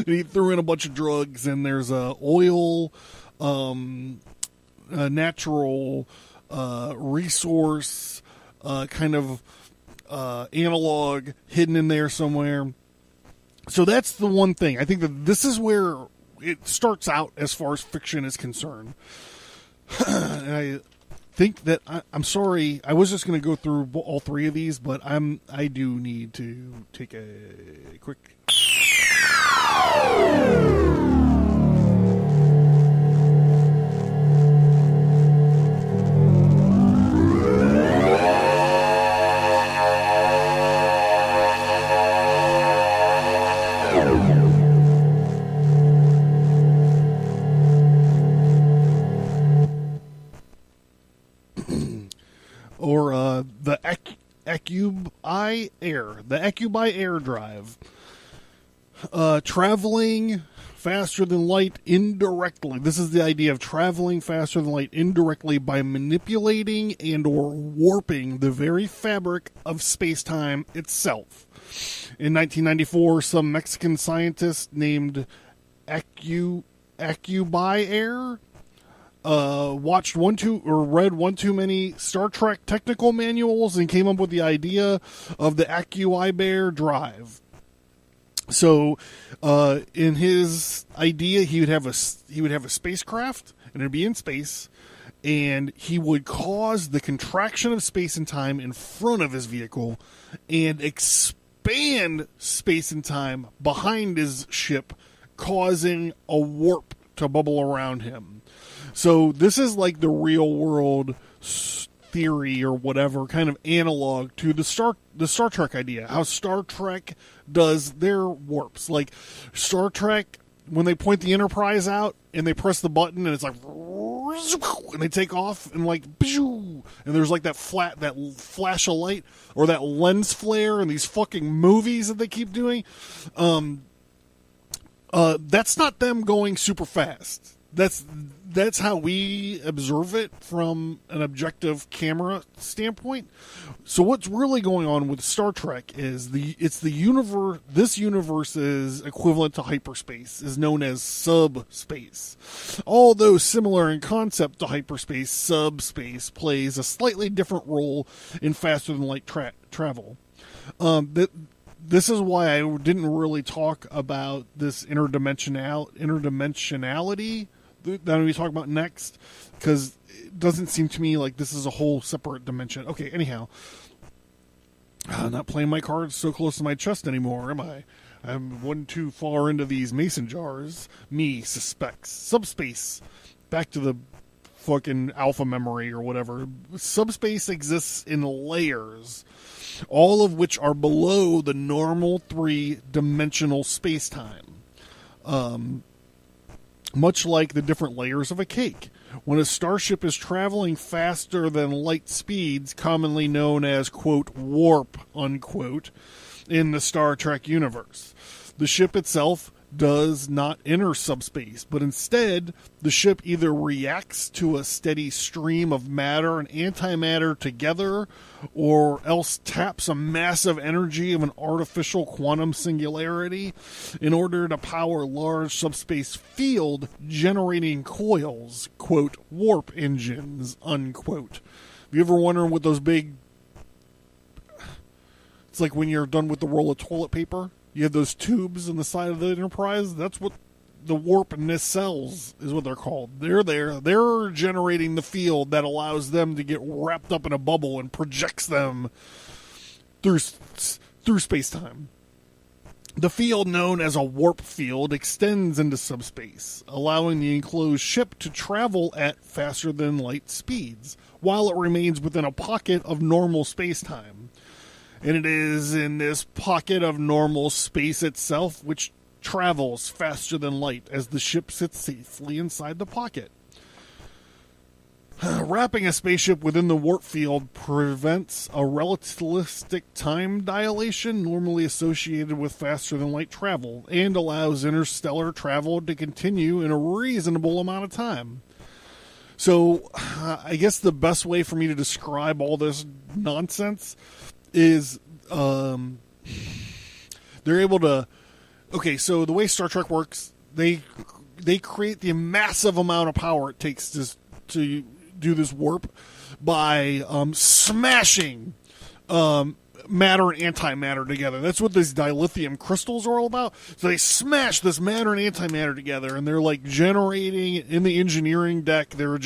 A: He threw in a bunch of drugs, and there's oil, natural resource kind of analog hidden in there somewhere. So that's the one thing. I think that this is where it starts out as far as fiction is concerned. And I think that I'm sorry, I was just going to go through all three of these, but I do need to take a quick. Or the Acubi Air Drive. Traveling faster than light indirectly. This is the idea of traveling faster than light indirectly by manipulating and or warping the very fabric of space-time itself. In 1994, some Mexican scientist named Acubi Air watched read one too many Star Trek technical manuals and came up with the idea of the Acubi Drive. So, in his idea, he would have a spacecraft, and it'd be in space, and he would cause the contraction of space and time in front of his vehicle, and expand space and time behind his ship, causing a warp to bubble around him. So this is like the real world theory or whatever, kind of analog to the Star Trek idea. How Star Trek does their warps. Like Star Trek, when they point the Enterprise out and they press the button and it's like, and they take off and like, and there's like that flash of light or that lens flare in these fucking movies that they keep doing. That's not them going super fast. That's how we observe it from an objective camera standpoint. So what's really going on with Star Trek is it's the universe. This universe's equivalent to hyperspace is known as subspace. Although similar in concept to hyperspace, subspace plays a slightly different role in faster than light travel. This is why I didn't really talk about this interdimensionality that I'm going to talk about next, because it doesn't seem to me like this is a whole separate dimension. Okay, anyhow, I'm not playing my cards so close to my chest anymore, am I? I'm one too far into these mason jars. Me suspects. Subspace. Back to the fucking alpha memory or whatever. Subspace exists in layers, all of which are below the normal three-dimensional space-time. Much like the different layers of a cake. When a starship is traveling faster than light speeds, commonly known as, quote, warp, unquote, in the Star Trek universe, the ship itself does not enter subspace, but instead the ship either reacts to a steady stream of matter and antimatter together, or else taps a massive energy of an artificial quantum singularity in order to power large subspace field generating coils, quote, warp engines, unquote. Have you ever wondered what those big... It's like when you're done with the roll of toilet paper, you have those tubes on the side of the Enterprise. That's what the warp nacelles is what they're called. They're there. They're generating the field that allows them to get wrapped up in a bubble and projects them through space-time. The field, known as a warp field, extends into subspace, allowing the enclosed ship to travel at faster than light speeds, while it remains within a pocket of normal space-time. And it is in this pocket of normal space itself which travels faster than light as the ship sits safely inside the pocket. Wrapping a spaceship within the warp field prevents a relativistic time dilation normally associated with faster than light travel, and allows interstellar travel to continue in a reasonable amount of time. So, I guess the best way for me to describe all this nonsense is they're able to... Okay, so the way Star Trek works, they create the massive amount of power it takes to do this warp by smashing matter and antimatter together. That's what these dilithium crystals are all about. So they smash this matter and antimatter together, and they're like generating in the engineering deck. They're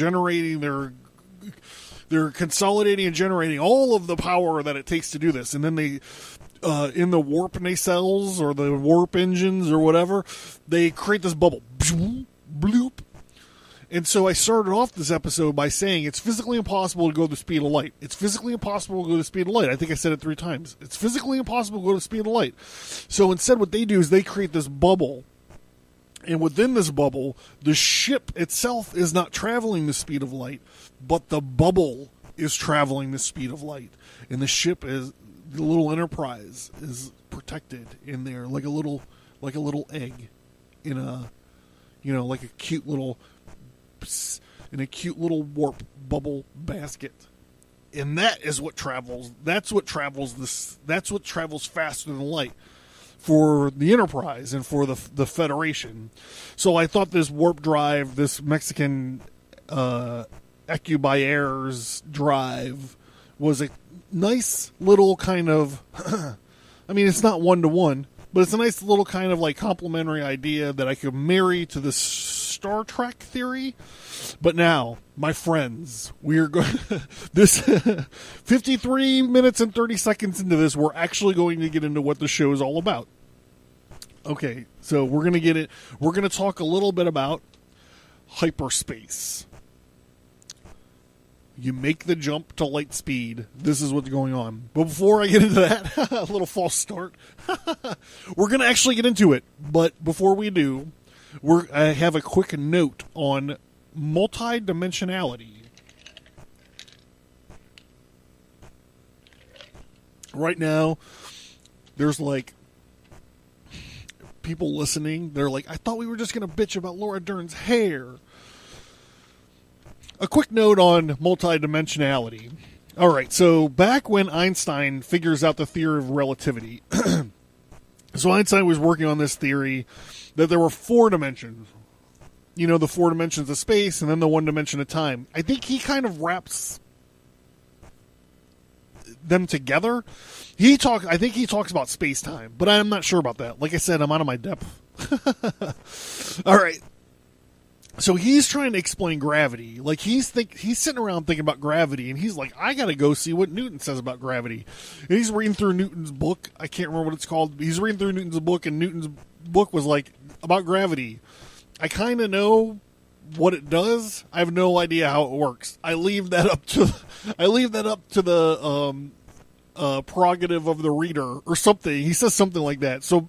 A: consolidating and generating all of the power that it takes to do this. And then they, in the warp nacelles or the warp engines or whatever, they create this bubble. Bloop. And so I started off this episode by saying it's physically impossible to go the speed of light. It's physically impossible to go the speed of light. I think I said it 3 times. It's physically impossible to go the speed of light. So instead what they do is they create this bubble. And within this bubble, the ship itself is not traveling the speed of light, but the bubble is traveling the speed of light. And the ship is, the little Enterprise is protected in there like a little egg in a, like a cute little warp bubble basket. And that is what travels. That's what travels faster than light for the Enterprise and for the Federation. So I thought this warp drive, this Mexican Ecubayers drive, was a nice little kind of I mean, it's not 1-to-1, but it's a nice little kind of like complementary idea that I could marry to this Star Trek theory. But now, my friends, we are going this 53 minutes and 30 seconds into this, we're actually going to get into what the show is all about. Okay, so we're going to get it. We're going to talk a little bit about hyperspace. You make the jump to light speed. This is what's going on. But before I get into that, a little false start. We're going to actually get into it. But before we do, I have a quick note on multidimensionality. Right now, there's like people listening. They're like, I thought we were just going to bitch about Laura Dern's hair. A quick note on multidimensionality. All right, so back when Einstein figures out the theory of relativity, so Einstein was working on this theory that there were 4 dimensions. The 4 dimensions of space and then the 1 dimension of time. I think he kind of wraps them together. I think he talks about space-time, but I'm not sure about that. Like I said, I'm out of my depth. All right. So he's trying to explain gravity. Like he's sitting around thinking about gravity, and he's like, I gotta go see what Newton says about gravity. And he's reading through Newton's book. I can't remember what it's called. He's reading through Newton's book, and Newton's book was like about gravity. I kind of know what it does. I have no idea how it works. I leave that up to the prerogative of the reader or something. He says something like that. So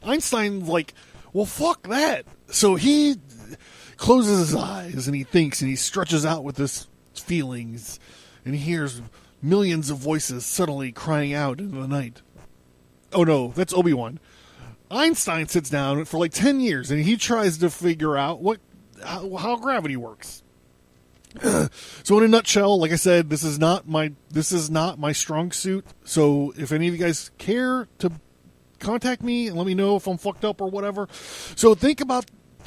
A: Einstein's like, well, fuck that. So he closes his eyes and he thinks and he stretches out with his feelings, and he hears millions of voices suddenly crying out into the night. Oh no, that's Obi-Wan. Einstein sits down for like 10 years and he tries to figure out how gravity works. So in a nutshell, like I said, this is not my strong suit. So if any of you guys care to contact me and let me know if I'm fucked up or whatever. So think about the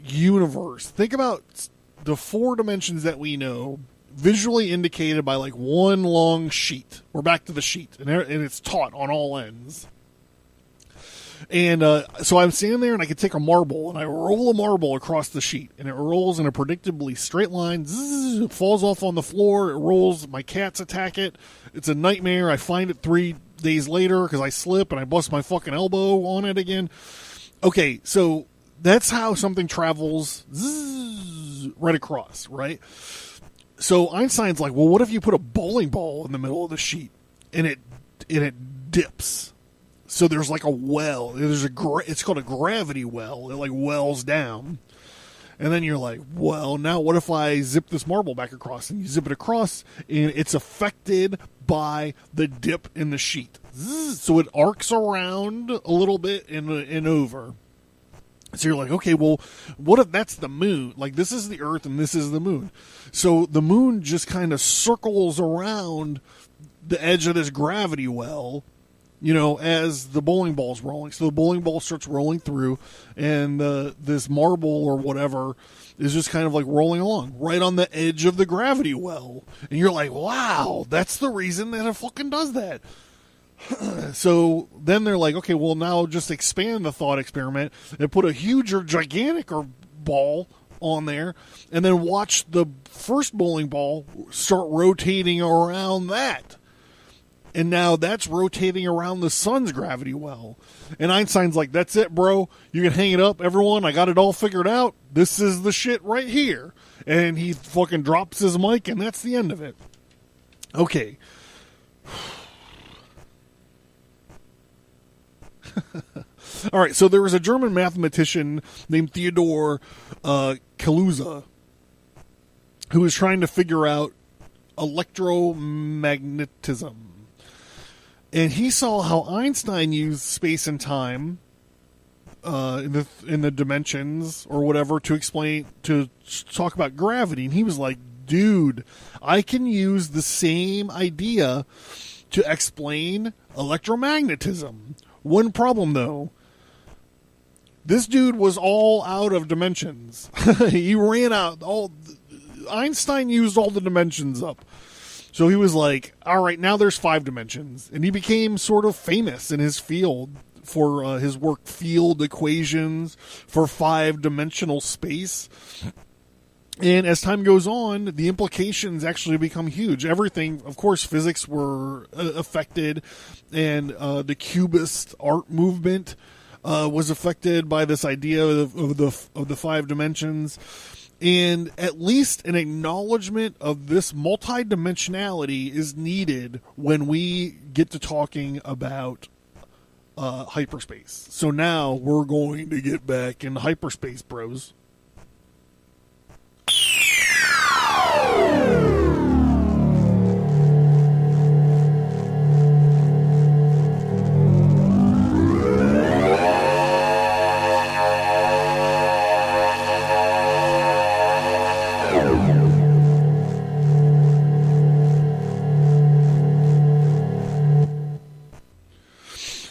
A: universe. Think about the 4 dimensions that we know, visually indicated by like one long sheet. We're back to the sheet, and it's taut on all ends. And so I'm standing there, and I can take a marble, and I roll a marble across the sheet, and it rolls in a predictably straight line. Zzz, it falls off on the floor. It rolls. My cats attack it. It's a nightmare. I find it 3 days later because I slip and I bust my fucking elbow on it again. Okay, so that's how something travels zzz, right across, right? So Einstein's like, well, what if you put a bowling ball in the middle of the sheet and it dips? So there's like a well. It's called a gravity well. It like wells down. And then you're like, well, now what if I zip this marble back across? And you zip it across, and it's affected by the dip in the sheet. So it arcs around a little bit and over. So you're like, okay, well, what if that's the moon? Like, this is the Earth and this is the moon. So the moon just kind of circles around the edge of this gravity well, as the bowling ball's rolling. So the bowling ball starts rolling through, and this marble or whatever is just kind of like rolling along right on the edge of the gravity well. And you're like, wow, that's the reason that it fucking does that. So then they're like, okay, well, now just expand the thought experiment and put a huge or gigantic or ball on there, and then watch the first bowling ball start rotating around that. And now that's rotating around the sun's gravity well. And Einstein's like, that's it, bro. You can hang it up, everyone. I got it all figured out. This is the shit right here. And he fucking drops his mic, and that's the end of it. Okay. All right, so there was a German mathematician named Theodor Kaluza who was trying to figure out electromagnetism. And he saw how Einstein used space and time in the dimensions or whatever to talk about gravity. And he was like, dude, I can use the same idea to explain electromagnetism. One problem, though. This dude was all out of dimensions. He ran out. Einstein used all the dimensions up. So he was like, all right, now there's 5 dimensions. And he became sort of famous in his field for his work, field equations for 5-dimensional space. And as time goes on, the implications actually become huge. Everything, of course, physics were affected, and the Cubist art movement was affected by this idea of the 5 dimensions. And at least an acknowledgement of this multidimensionality is needed when we get to talking about hyperspace. So now we're going to get back in hyperspace, bros.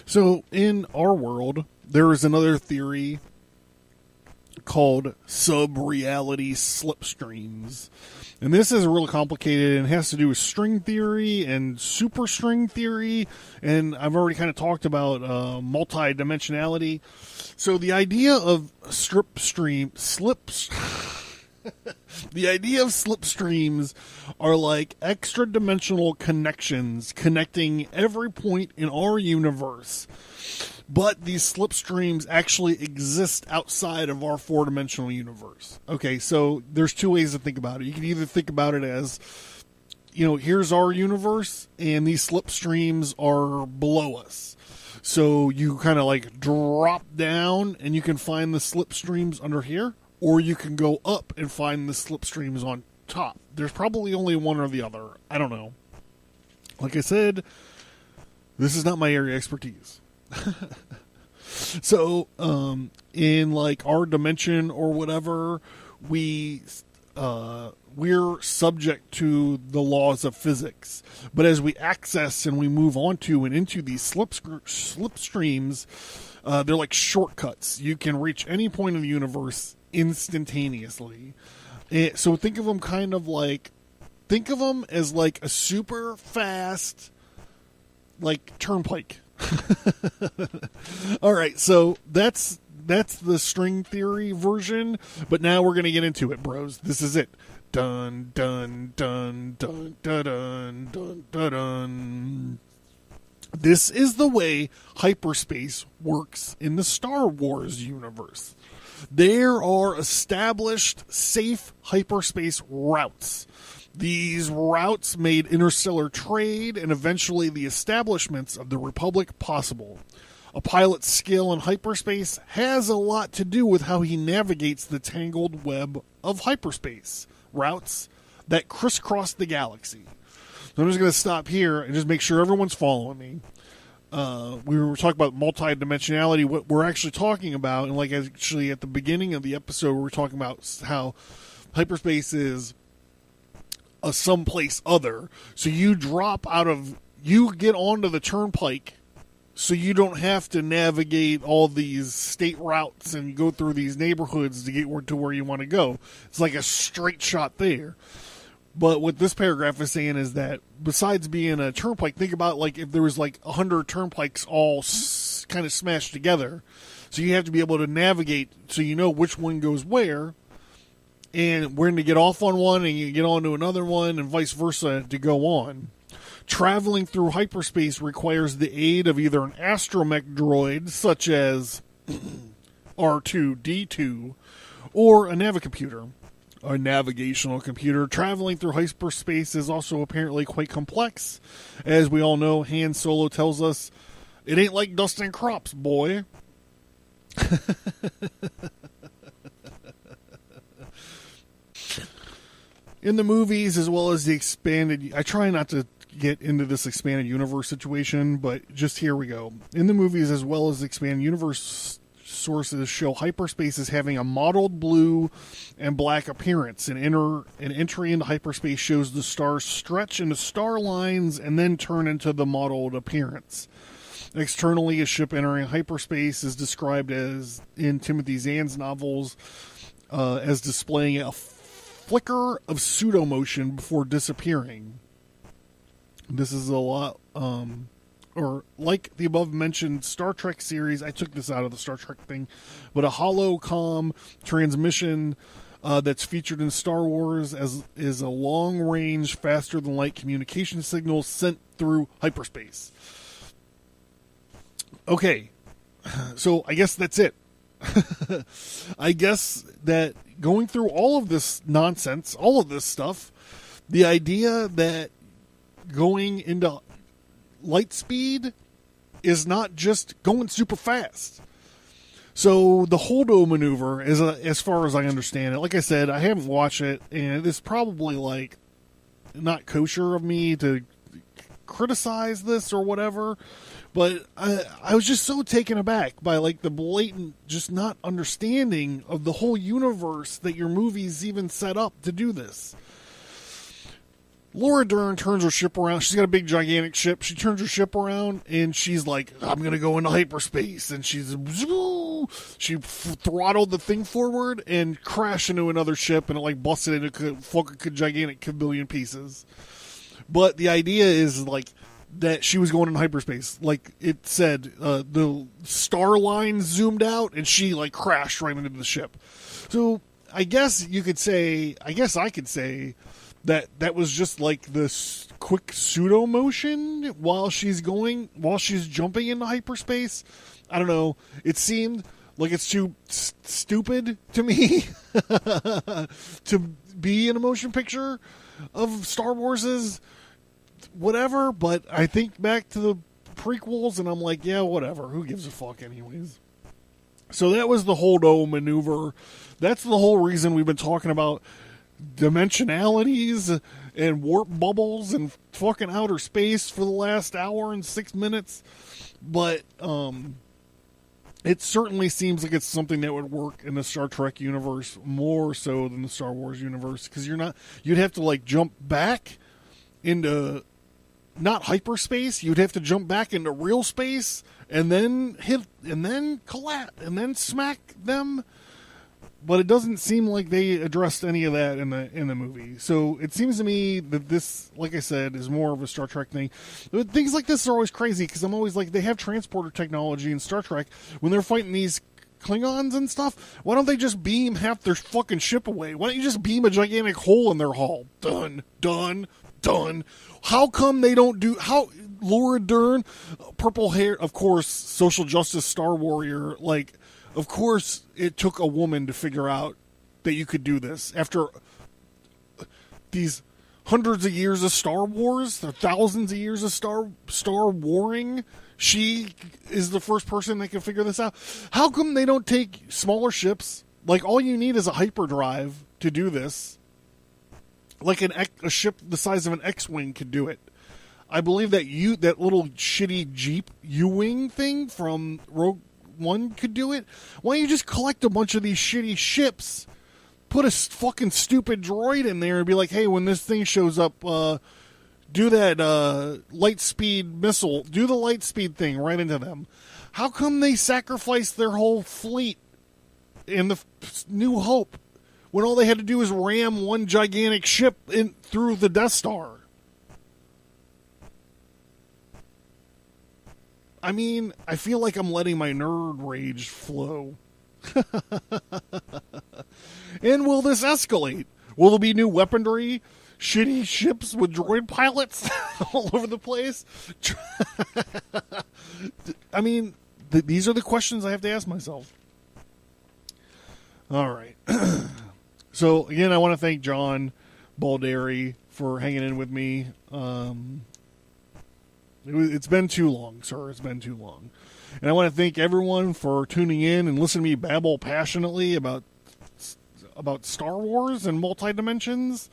A: So in our world, there is another theory called sub-reality slipstreams. And this is really complicated and has to do with string theory and superstring theory. And I've already kind of talked about multidimensionality. So the idea of the idea of slipstreams are like extra dimensional connections connecting every point in our universe. But these slipstreams actually exist outside of our 4-dimensional universe. Okay, so there's 2 ways to think about it. You can either think about it as, here's our universe, and these slipstreams are below us. So you kind of like drop down, and you can find the slipstreams under here, or you can go up and find the slipstreams on top. There's probably only one or the other. I don't know. Like I said, this is not my area of expertise. So, in like our dimension or whatever, we're subject to the laws of physics. But as we access and we move on to and into these slipstreams, they're like shortcuts. You can reach any point of the universe instantaneously. So think of them as like a super fast, like turnpike. All right, so that's the string theory version, but now we're gonna get into it, bros. This is it. Dun dun dun dun dun dun dun dun dun. This is the way hyperspace works in the Star Wars universe. There are established safe hyperspace routes. These routes made interstellar trade and eventually the establishments of the Republic possible. A pilot's skill in hyperspace has a lot to do with how he navigates the tangled web of hyperspace routes that crisscross the galaxy. So I'm just going to stop here and just make sure everyone's following me. We were talking about multidimensionality. What we're actually talking about, and like actually at the beginning of the episode, we were talking about how hyperspace is a someplace other. So you get onto the turnpike so you don't have to navigate all these state routes and go through these neighborhoods to get to where you want to go. It's like a straight shot there. But what this paragraph is saying is that besides being a turnpike, think about like if there was like 100 turnpikes all kind of smashed together. So you have to be able to navigate so you know which one goes where and when to get off on one and you get onto another one and vice versa to go on. Traveling through hyperspace requires the aid of either an astromech droid, such as R2-D2, or a navicomputer. A navigational computer. Traveling through hyperspace is also apparently quite complex. As we all know, Han Solo tells us, it ain't like dusting crops, boy. In the movies, as well as the expanded... I try not to get into this expanded universe situation, but just here we go. In the movies, as well as the expanded universe, sources show hyperspace as having a mottled blue and black appearance. An entry into hyperspace shows the stars stretch into star lines and then turn into the mottled appearance. Externally, a ship entering hyperspace is described as, in Timothy Zahn's novels, as displaying a flicker of pseudo-motion before disappearing. This is a lot, or like the above-mentioned Star Trek series, I took this out of the Star Trek thing, but a holocom transmission that's featured in Star Wars is a long-range, faster-than-light communication signal sent through hyperspace. Okay, so I guess that's it. I guess that going through all of this nonsense, all of this stuff, the idea that going into light speed is not just going super fast. So the Holdo maneuver, as far as I understand it, like I said, I haven't watched it, and it's probably like not kosher of me to criticize this or whatever, but I was just so taken aback by like the blatant just not understanding of the whole universe that your movies even set up to do this. Laura Dern turns her ship around. She's got a big, gigantic ship. She turns her ship around, and she's like, I'm going to go into hyperspace. And she throttled the thing forward and crashed into another ship, and it like busted into a fucking gigantic kabillion pieces. But the idea is like that she was going in hyperspace. Like it said, the star line zoomed out, and she like crashed right into the ship. So I guess I could say that was just like this quick pseudo motion while she's jumping into hyperspace. I don't know. It seemed like it's too stupid to me to be in a motion picture of Star Wars's whatever. But I think back to the prequels and I'm like, yeah, whatever. Who gives a fuck anyways? So that was the Holdo maneuver. That's the whole reason we've been talking about dimensionalities and warp bubbles and fucking outer space for the last hour and 6 minutes. But it certainly seems like it's something that would work in the Star Trek universe more so than the Star Wars universe, because you'd have to like jump back into not hyperspace, you'd have to jump back into real space and then hit and then collapse and then smack them. But it doesn't seem like they addressed any of that in the movie. So it seems to me that this, like I said, is more of a Star Trek thing. But things like this are always crazy because I'm always like, they have transporter technology in Star Trek when they're fighting these Klingons and stuff. Why don't they just beam half their fucking ship away? Why don't you just beam a gigantic hole in their hull? Done. How come they don't do... Laura Dern, purple hair, of course, social justice Star Warrior, like... Of course, it took a woman to figure out that you could do this. After these hundreds of years of Star Wars, or thousands of years of Star Warring, she is the first person that can figure this out. How come they don't take smaller ships? Like, all you need is a hyperdrive to do this. Like a ship the size of an X-Wing could do it. I believe that little shitty Jeep U-Wing thing from Rogue One could do it. Why don't you just collect a bunch of these shitty ships, put a fucking stupid droid in there and be like, hey, when this thing shows up, do that light speed missile, do the light speed thing right into them. How come they sacrificed their whole fleet in the New Hope when all they had to do was ram one gigantic ship in through the Death Star? I mean, I feel like I'm letting my nerd rage flow. And will this escalate? Will there be new weaponry? Shitty ships with droid pilots all over the place? I mean, these are the questions I have to ask myself. All right. So, again, I want to thank John Balderi for hanging in with me. It's been too long, sir. It's been too long. And I want to thank everyone for tuning in and listening to me babble passionately about Star Wars and multi-dimensions.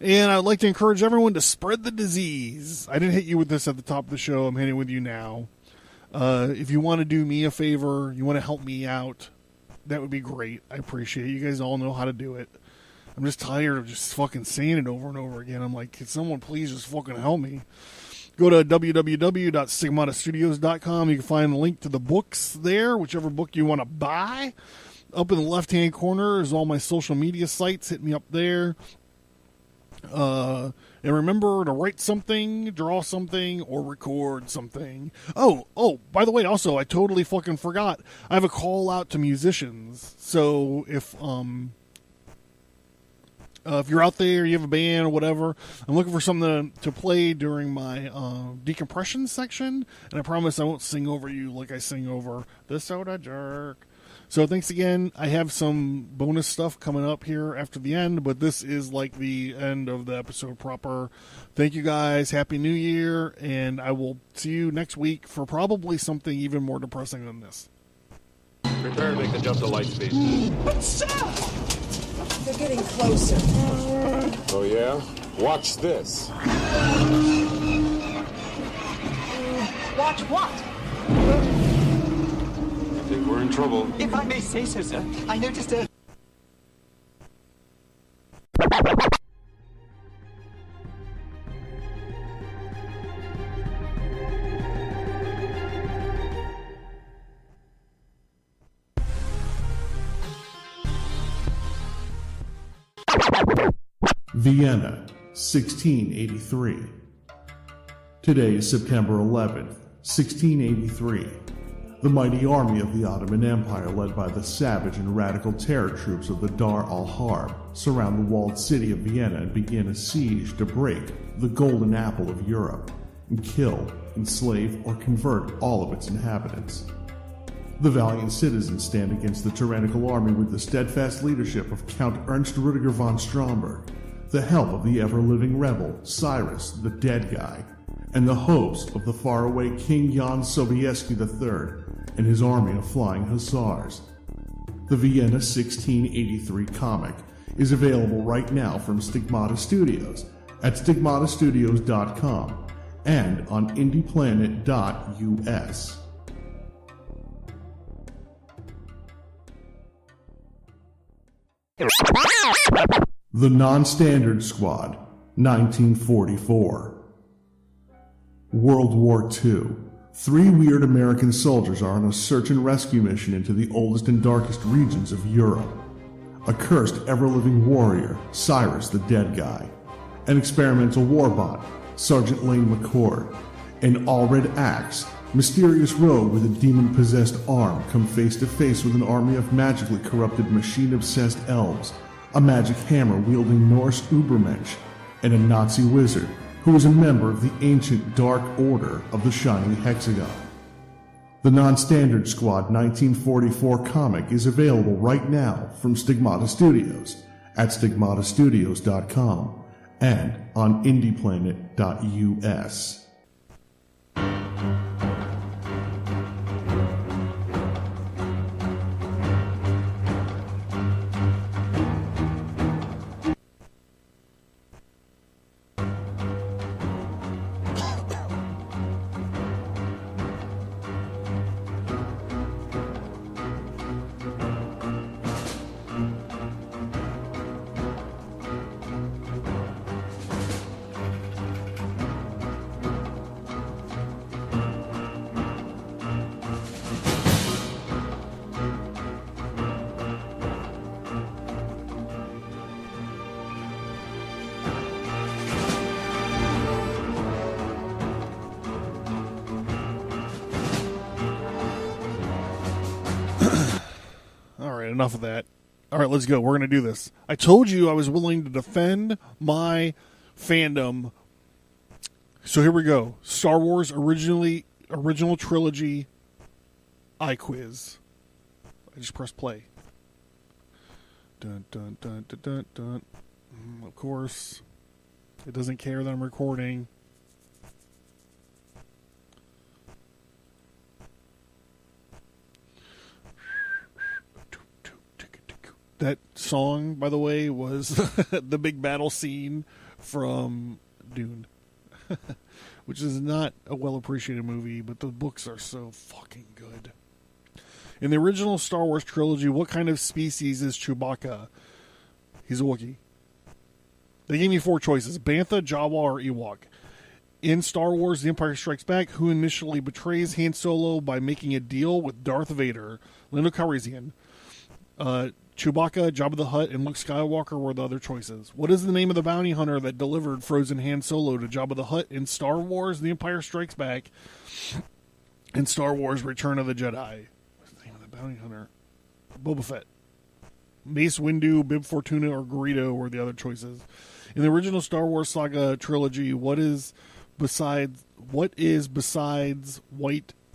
A: And I'd like to encourage everyone to spread the disease. I didn't hit you with this at the top of the show. I'm hitting it with you now. If you want to do me a favor, you want to help me out, that would be great. I appreciate it. You guys all know how to do it. I'm just tired of just fucking saying it over and over again. I'm like, can someone please just fucking help me? Go to www.stigmatastudios.com. You can find the link to the books there, whichever book you want to buy. Up in the left-hand corner is all my social media sites. Hit me up there. And remember to write something, draw something, or record something. Oh, by the way, also, I totally fucking forgot. I have a call out to musicians. So if you're out there, you have a band or whatever, I'm looking for something to play during my decompression section. And I promise I won't sing over you like I sing over the Soda Jerk. So thanks again. I have some bonus stuff coming up here after the end, but this is like the end of the episode proper. Thank you guys. Happy New Year. And I will see you next week for probably something even more depressing than this.
D: Prepare to make the jump to light speed.
E: But sir! They're getting closer.
D: Oh, yeah? Watch this.
E: Watch what?
D: I think we're in trouble.
E: If I may say so, sir, I noticed a...
F: Vienna, 1683. Today is September 11th, 1683. The mighty army of the Ottoman Empire, led by the savage and radical terror troops of the Dar al-Harb, surround the walled city of Vienna and begin a siege to break the golden apple of Europe and kill, enslave, or convert all of its inhabitants. The valiant citizens stand against the tyrannical army with the steadfast leadership of Count Ernst Rudiger von Stromberg, the help of the ever-living rebel Cyrus the Dead Guy, and the hopes of the faraway King Jan Sobieski III and his army of flying hussars. The Vienna 1683 comic is available right now from Stigmata Studios at stigmatastudios.com and on indieplanet.us. The Non-Standard Squad, 1944. World War II. 3 weird American soldiers are on a search and rescue mission into the oldest and darkest regions of Europe. A cursed ever-living warrior, Cyrus the Dead Guy. An experimental warbot, Sergeant Lane McCord. An all-red axe, mysterious rogue with a demon-possessed arm come face to face with an army of magically corrupted machine-obsessed elves, a magic hammer-wielding Norse Ubermensch, and a Nazi wizard who is a member of the ancient Dark Order of the Shining Hexagon. The Non-Standard Squad 1944 comic is available right now from Stigmata Studios at stigmatastudios.com and on indieplanet.us.
A: All right, enough of that. All right, let's go. We're going to do this. I told you I was willing to defend my fandom. So here we go. Star Wars original trilogy iQuiz. I just pressed play. Dun, dun, dun, dun, dun, dun. Of course, it doesn't care that I'm recording. That song, by the way, was the big battle scene from Dune, which is not a well-appreciated movie, but the books are so fucking good. In the original Star Wars trilogy, what kind of species is Chewbacca? He's a Wookiee. They gave me 4 choices: Bantha, Jawa, or Ewok. In Star Wars The Empire Strikes Back, who initially betrays Han Solo by making a deal with Darth Vader? Lando Calrissian. Chewbacca, Jabba the Hutt, and Luke Skywalker were the other choices. What is the name of the bounty hunter that delivered frozen Han Solo to Jabba the Hutt in Star Wars The Empire Strikes Back and Star Wars Return of the Jedi? What's the name of the bounty hunter? Boba Fett. Mace Windu, Bib Fortuna, or Greedo were the other choices. In the original Star Wars saga trilogy, what is besides white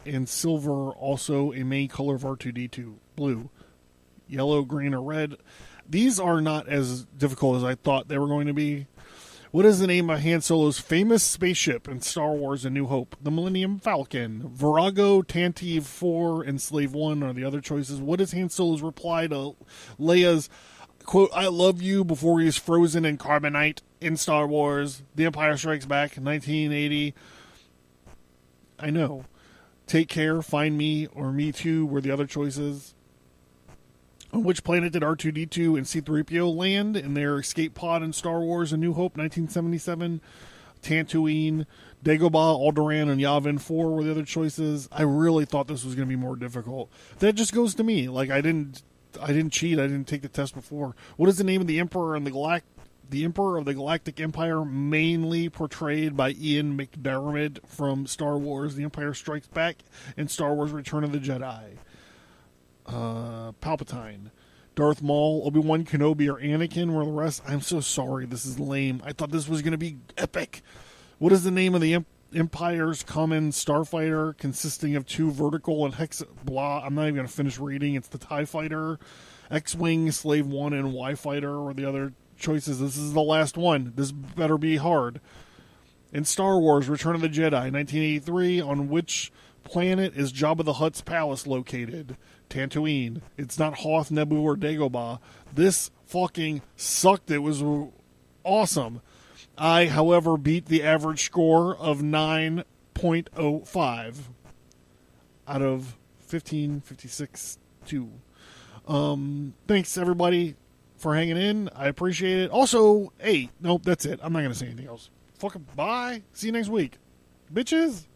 A: and silver also a main color of R2-D2? Blue. Yellow, green, or red. These are not as difficult as I thought they were going to be. What is the name of Han Solo's famous spaceship in Star Wars A New Hope? The Millennium Falcon. Virago, Tantive 4, and Slave 1 are the other choices. What is Han Solo's reply to Leia's, quote, "I love you" before he's frozen in carbonite in Star Wars The Empire Strikes Back, 1980? I know. Take care, find me, or me too were the other choices. On which planet did R2-D2 and C-3PO land in their escape pod in Star Wars A New Hope, 1977? Tatooine, Dagobah, Alderaan, and Yavin 4 were the other choices. I really thought this was going to be more difficult. That just goes to me. Like, I didn't cheat. I didn't take the test before. What is the name of the Emperor of the Galactic Empire, mainly portrayed by Ian McDiarmid from Star Wars The Empire Strikes Back and Star Wars Return of the Jedi? Palpatine. Darth Maul, Obi-Wan Kenobi, or Anakin were the rest. I'm so sorry, this is lame. I thought this was going to be epic. What is the name of the Empire's common starfighter consisting of 2 vertical and hex... Blah, I'm not even going to finish reading. It's the TIE Fighter. X-Wing, Slave 1, and Y-Fighter were the other choices. This is the last one. This better be hard. In Star Wars Return of the Jedi, 1983, on which planet is Jabba the Hutt's palace located? Tatooine. It's not Hoth, Naboo, or Dagobah. This fucking sucked. It was awesome. I, however, beat the average score of 9.05 out of 1556.2. Thanks, everybody, for hanging in. I appreciate it. Also, hey, nope, that's it. I'm not going to say anything else. Fucking bye. See you next week. Bitches.